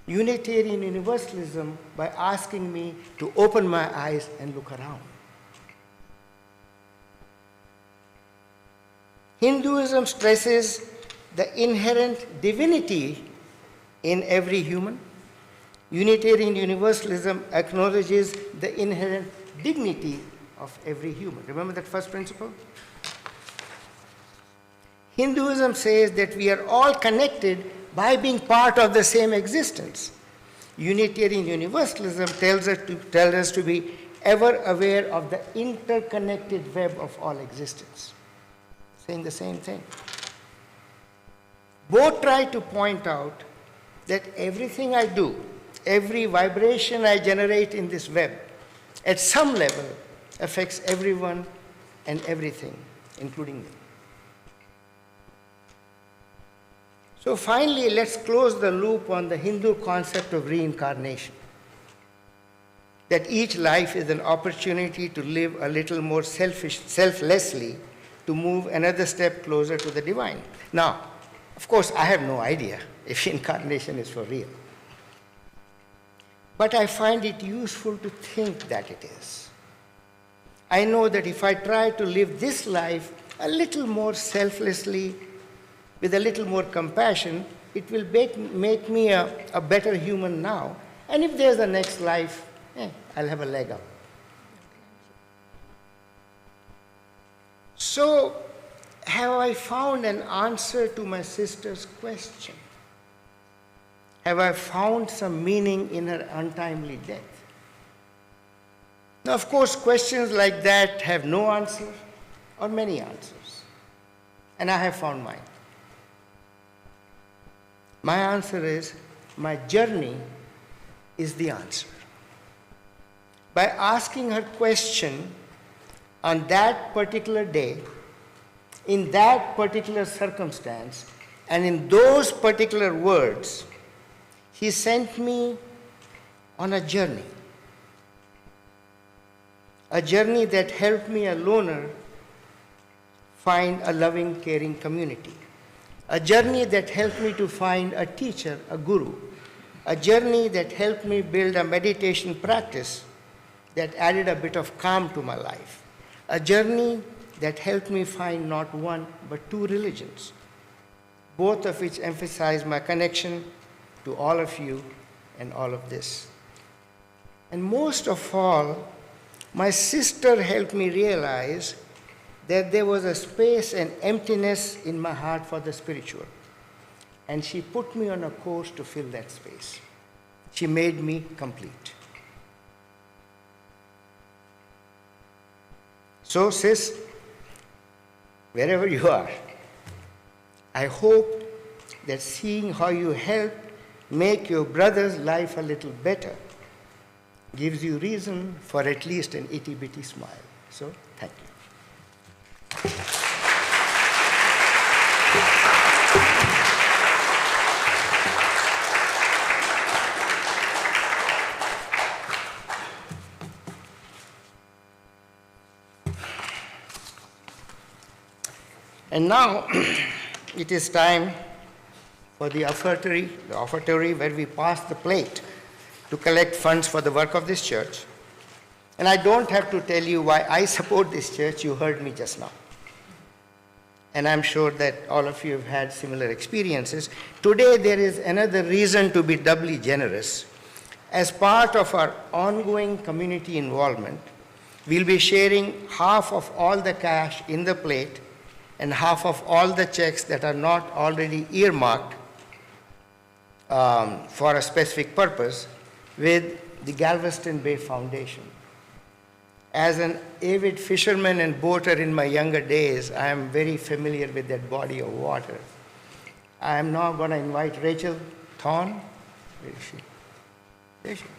Unitarian Universalism, by asking me to open my eyes and look around. Hinduism stresses the inherent divinity in every human. Unitarian Universalism acknowledges the inherent dignity of every human. Remember that first principle? Hinduism says that we are all connected by being part of the same existence. Unitarian Universalism tells us to be ever aware of the interconnected web of all existence. Saying the same thing. Both try to point out that everything I do, every vibration I generate in this web, at some level affects everyone and everything, including me. So finally, let's close the loop on the Hindu concept of reincarnation. That each life is an opportunity to live a little more selflessly, to move another step closer to the divine. Now, of course, I have no idea if incarnation is for real. But I find it useful to think that it is. I know that if I try to live this life a little more selflessly, with a little more compassion, it will make me a better human now. And if there's a next life, I'll have a leg up. So, have I found an answer to my sister's question? Have I found some meaning in her untimely death? Now, of course, questions like that have no answer or many answers. And I have found mine. My answer is, my journey is the answer. By asking her question on that particular day, in that particular circumstance, and in those particular words, he sent me on a journey. A journey that helped me, a loner, find a loving, caring community. A journey that helped me to find a teacher, a guru. A journey that helped me build a meditation practice that added a bit of calm to my life. A journey that helped me find not one, but two religions, both of which emphasize my connection to all of you and all of this. And most of all, my sister helped me realize that there was a space and emptiness in my heart for the spiritual. And she put me on a course to fill that space. She made me complete. So, sis, wherever you are, I hope that seeing how you help make your brother's life a little better gives you reason for at least an itty-bitty smile. So, thank you. And now it is time for the offertory where we pass the plate to collect funds for the work of this church. And I don't have to tell you why I support this church. You heard me just now. And I'm sure that all of you have had similar experiences. Today, there is another reason to be doubly generous. As part of our ongoing community involvement, we'll be sharing half of all the cash in the plate and half of all the checks that are not already earmarked for a specific purpose with the Galveston Bay Foundation. As an avid fisherman and boater in my younger days, I am very familiar with that body of water. I am now going to invite Rachel Thorne, where is she? There she is,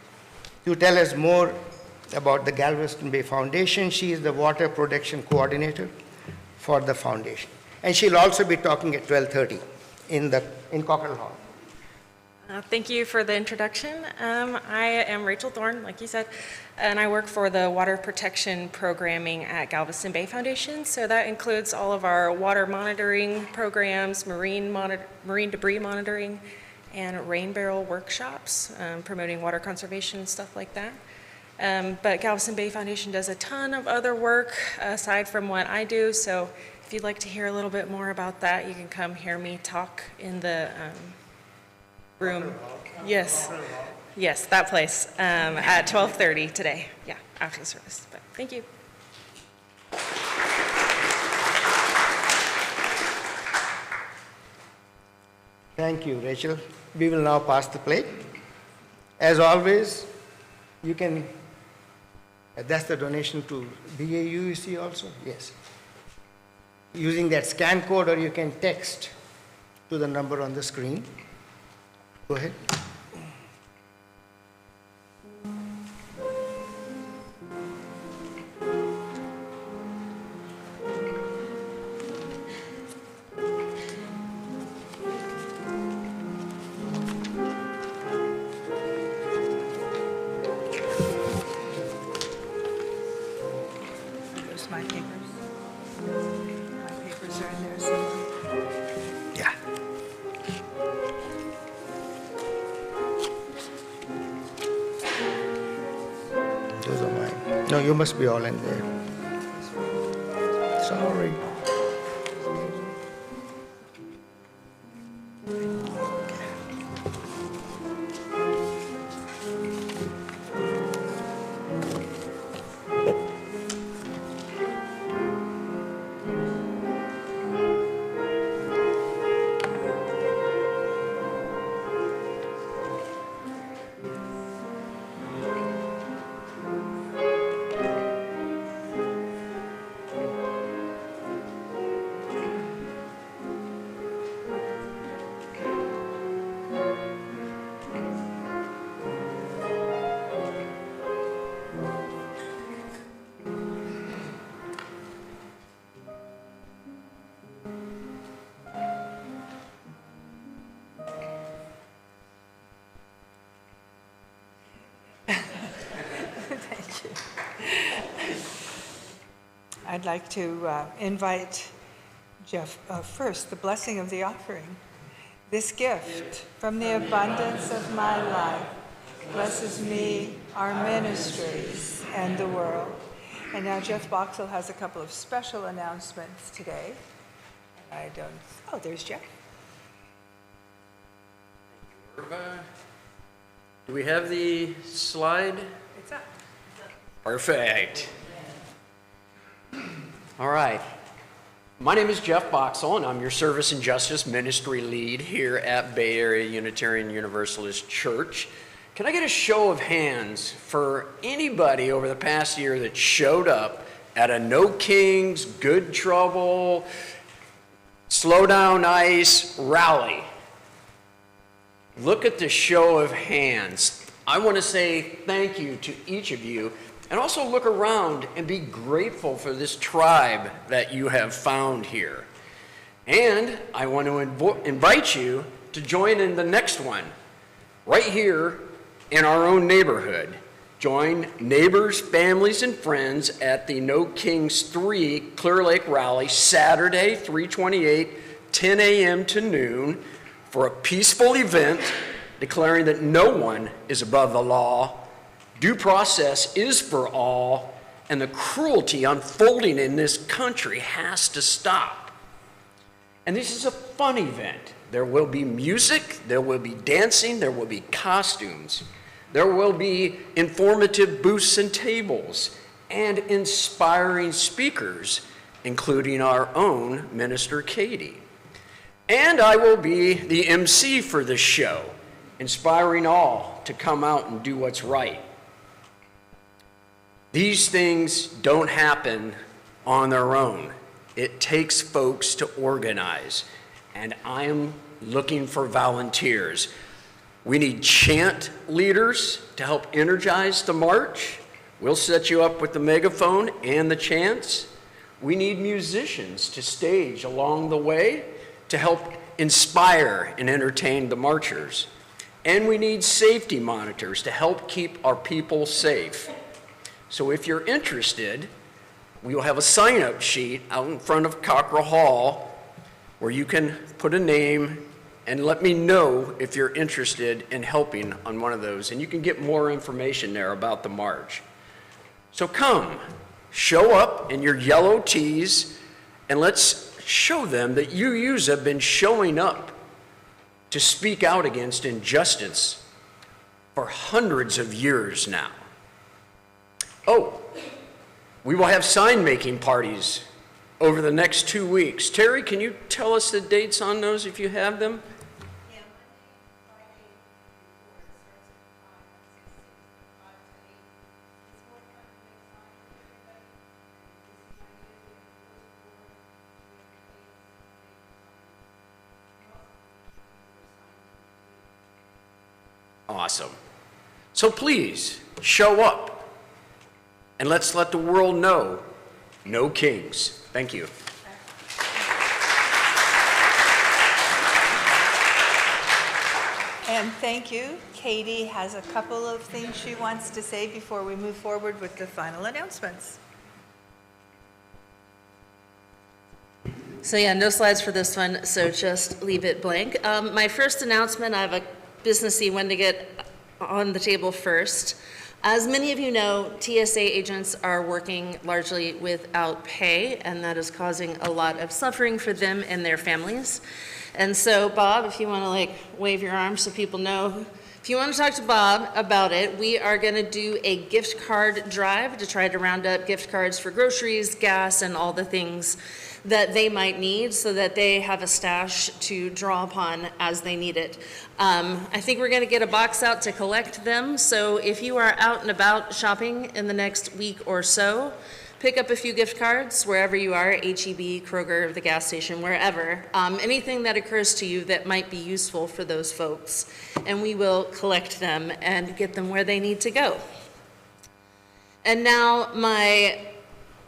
to tell us more about the Galveston Bay Foundation. She is the water protection coordinator for the foundation. And she'll also be talking at 12:30 in Cockrell Hall.
Thank you for the introduction. I am Rachel Thorne, like you said, and I work for the water protection programming at Galveston Bay Foundation. So that includes all of our water monitoring programs, marine debris monitoring, and rain barrel workshops, promoting water conservation and stuff like that. But Galveston Bay Foundation does a ton of other work aside from what I do. So if you'd like to hear a little bit more about that, you can come hear me talk in the room. Yes, yes, that place at 12:30 today. Yeah, after the service. But thank you.
Thank you, Rachel. We will now pass the plate. As always, you can, that's the donation to BAUC also? Yes. Using that scan code, or you can text to the number on the screen. Go ahead.
There's my papers. My papers are in there somewhere.
Yeah. Those are mine. No, you must be all in there. Sorry.
Thank you. I'd like to invite Jeff first, the blessing of the offering. This gift from the abundance of my life blesses me, our ministries, and the world. And now Jeff Boxall has a couple of special announcements today. Oh, there's Jeff.
Do we have the slide?
It's up.
Perfect. All right. My name is Jeff Boxall, and I'm your Service and Justice Ministry Lead here at Bay Area Unitarian Universalist Church. Can I get a show of hands for anybody over the past year that showed up at a No Kings, Good Trouble, Slow Down Ice rally? Look at the show of hands. I want to say thank you to each of you, and also look around and be grateful for this tribe that you have found here. And I want to invite you to join in the next one, right here in our own neighborhood. Join neighbors, families, and friends at the No Kings 3 Clear Lake Rally, Saturday, 3/28, 10 a.m. to noon, for a peaceful event declaring that no one is above the law, due process is for all, and the cruelty unfolding in this country has to stop. And this is a fun event. There will be music, there will be dancing, there will be costumes, there will be informative booths and tables, and inspiring speakers, including our own Minister Katie. And I will be the MC for this show, inspiring all to come out and do what's right. These things don't happen on their own. It takes folks to organize, and I am looking for volunteers. We need chant leaders to help energize the march. We'll set you up with the megaphone and the chants. We need musicians to stage along the way to help inspire and entertain the marchers. And we need safety monitors to help keep our people safe. So if you're interested, we will have a sign-up sheet out in front of Cockrell Hall where you can put a name and let me know if you're interested in helping on one of those. And you can get more information there about the march. So come, show up in your yellow tees, and let's show them that UUs have been showing up to speak out against injustice for hundreds of years now. Oh, we will have sign-making parties over the next 2 weeks. Terry, can you tell us the dates on those if you have them? Awesome. So please, show up. And let's let the world know, no kings. Thank you.
And thank you. Katie has a couple of things she wants to say before we move forward with the final announcements.
So yeah, no slides for this one, so just leave it blank. My first announcement, I have a businessy one to get on the table first. As many of you know, TSA agents are working largely without pay, and that is causing a lot of suffering for them and their families. And so, Bob, if you want to wave your arms so people know, if you want to talk to Bob about it, we are going to do a gift card drive to try to round up gift cards for groceries, gas, and all the things that they might need so that they have a stash to draw upon as they need it. I think we're going to get a box out to collect them, so if you are out and about shopping in the next week or so, pick up a few gift cards wherever you are, H-E-B, Kroger, the gas station, wherever. Anything that occurs to you that might be useful for those folks, and we will collect them and get them where they need to go. And now my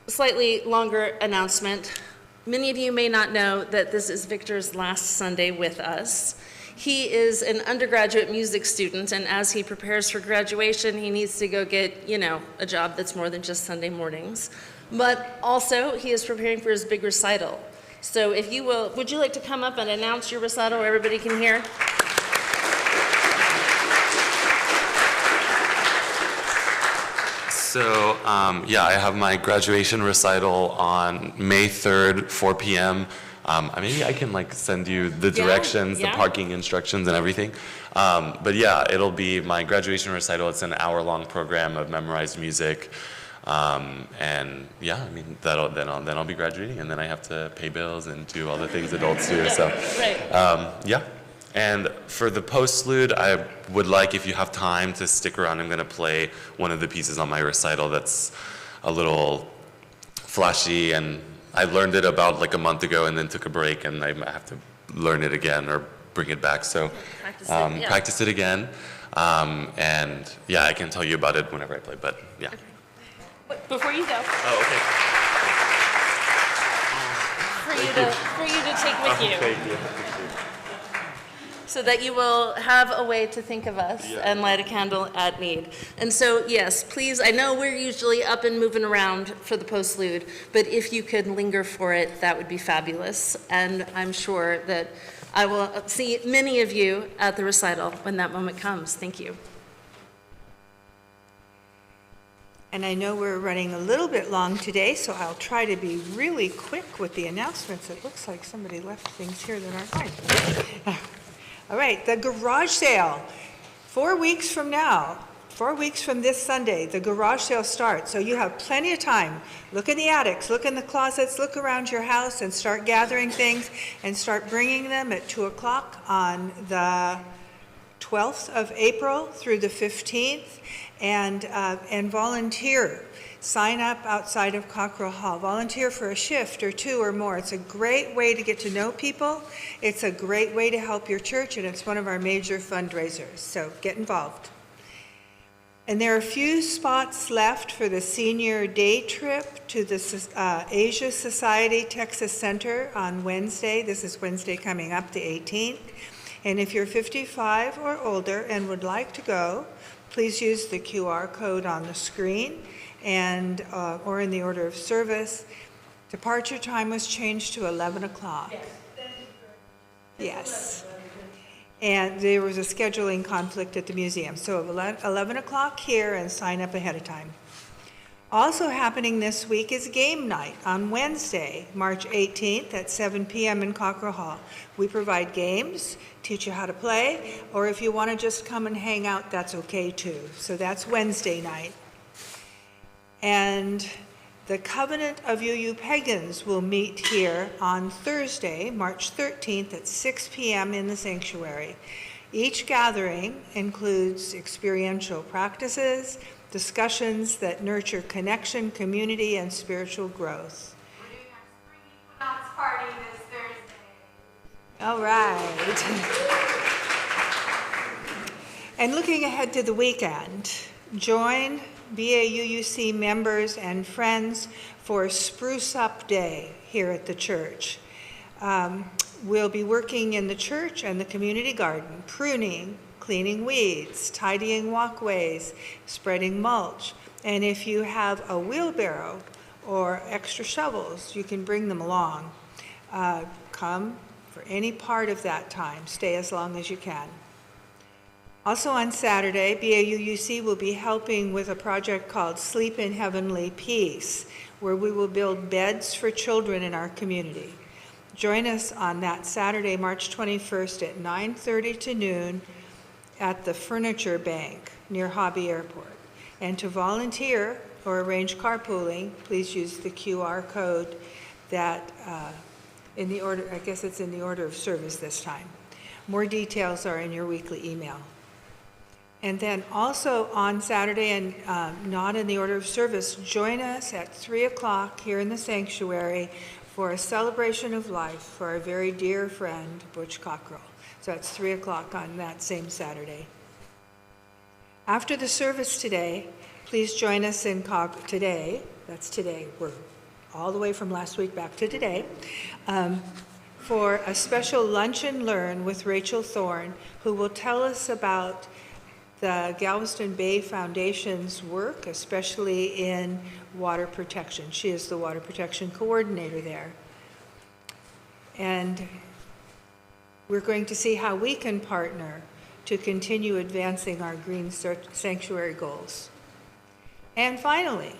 slightly longer announcement. Many of you may not know that this is Victor's last Sunday with us. He is an undergraduate music student, and as he prepares for graduation, he needs to go get, a job that's more than just Sunday mornings. But also, he is preparing for his big recital. So if you will, would you like to come up and announce your recital where everybody can hear?
So, I have my graduation recital on May 3rd, 4 p.m. Maybe I can send you the directions, the parking instructions and everything. But it'll be my graduation recital. It's an hour-long program of memorized music. Then I'll be graduating, and then I have to pay bills and do all the things adults do. So,
Right.
And for the postlude, I would like, if you have time, to stick around. I'm going to play one of the pieces on my recital that's a little flashy, and I learned it about a month ago and then took a break, and I have to learn it again or bring it back. So practice it again. I can tell you about it whenever I play, but yeah.
Okay. Before you go.
Oh, okay.
For you to take with you.
Thank you.
so that you will have a way to think of us and light a candle at need. And so, yes, please, I know we're usually up and moving around for the postlude, but if you could linger for it, that would be fabulous. And I'm sure that I will see many of you at the recital when that moment comes. Thank you.
And I know we're running a little bit long today, so I'll try to be really quick with the announcements. It looks like somebody left things here that aren't mine. All right, the garage sale. 4 weeks from now, 4 weeks from this Sunday, the garage sale starts. So you have plenty of time. Look in the attics, look in the closets, look around your house and start gathering things and start bringing them at 2 o'clock on the 12th of April through the 15th. And volunteer. Sign up outside of Cockrell Hall. Volunteer for a shift or 2 or more. It's a great way to get to know people. It's a great way to help your church, and it's one of our major fundraisers. So get involved. And there are a few spots left for the senior day trip to the Asia Society Texas Center on Wednesday. This is Wednesday coming up, the 18th. And if you're 55 or older and would like to go, please use the QR code on the screen and or in the order of service. Departure time was changed to 11 o'clock. Yes. And there was a scheduling conflict at the museum. So 11 o'clock here, and sign up ahead of time. Also happening this week is game night on Wednesday, March 18th at 7 p.m. in Cockrell Hall. We provide games, teach you how to play, or if you want to just come and hang out, that's okay too. So that's Wednesday night. And the Covenant of UU Pagans will meet here on Thursday, March 13th at 6 p.m. in the sanctuary. Each gathering includes experiential practices, discussions that nurture connection, community, and spiritual growth.
We're doing our spring equinox party this Thursday.
All right. And looking ahead to the weekend, join BAUUC members and friends for Spruce Up Day here at the church. We'll be working in the church and the community garden, pruning, cleaning weeds, tidying walkways, spreading mulch. And if you have a wheelbarrow or extra shovels, you can bring them along. Come for any part of that time. Stay as long as you can. Also on Saturday, BAUUC will be helping with a project called Sleep in Heavenly Peace, where we will build beds for children in our community. Join us on that Saturday, March 21st at 9:30 to noon at the Furniture Bank near Hobby Airport. And to volunteer or arrange carpooling, please use the QR code that in the order, I guess it's in the order of service this time. More details are in your weekly email. And then also on Saturday, and not in the order of service, join us at 3 o'clock here in the sanctuary for a celebration of life for our very dear friend, Butch Cockrell. So it's 3 o'clock on that same Saturday. After the service today, please join us in today. That's today. We're all the way from last week back to today. For a special lunch and learn with Rachel Thorne, who will tell us about the Galveston Bay Foundation's work, especially in water protection. She is the water protection coordinator there. And we're going to see how we can partner to continue advancing our green sanctuary goals. And finally,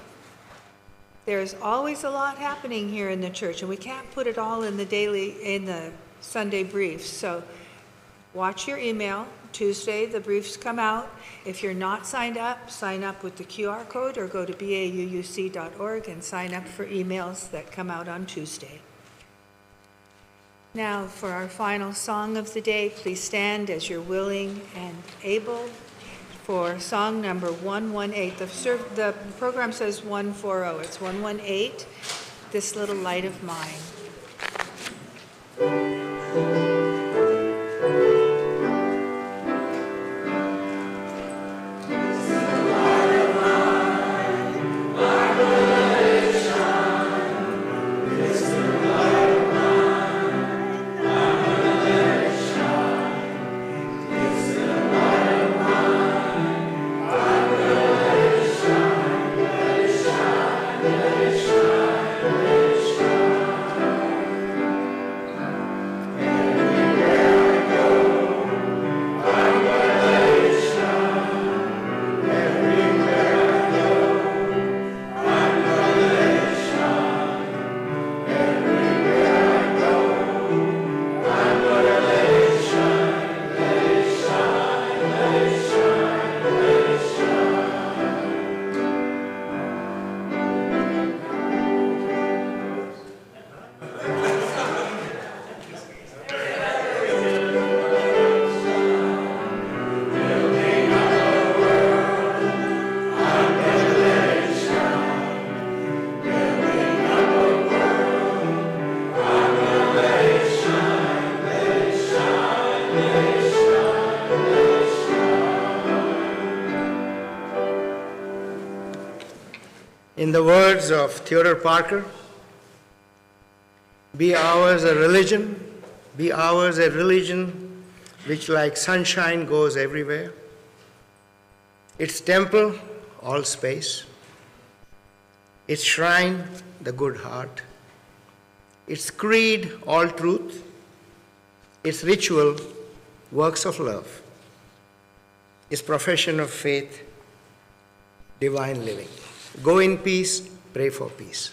there's always a lot happening here in the church, and we can't put it all in the Sunday briefs. So watch your email. Tuesday, the briefs come out. If you're not signed up, sign up with the QR code or go to BAUUC.org and sign up for emails that come out on Tuesday. Now, for our final song of the day, please stand as you're willing and able for song number 118. The program says 140. It's 118, This Little Light of Mine.
In the words of Theodore Parker, be ours a religion, be ours a religion which like sunshine goes everywhere. Its temple, all space. Its shrine, the good heart. Its creed, all truth. Its ritual, works of love. Its profession of faith, divine living. Go in peace, pray for peace.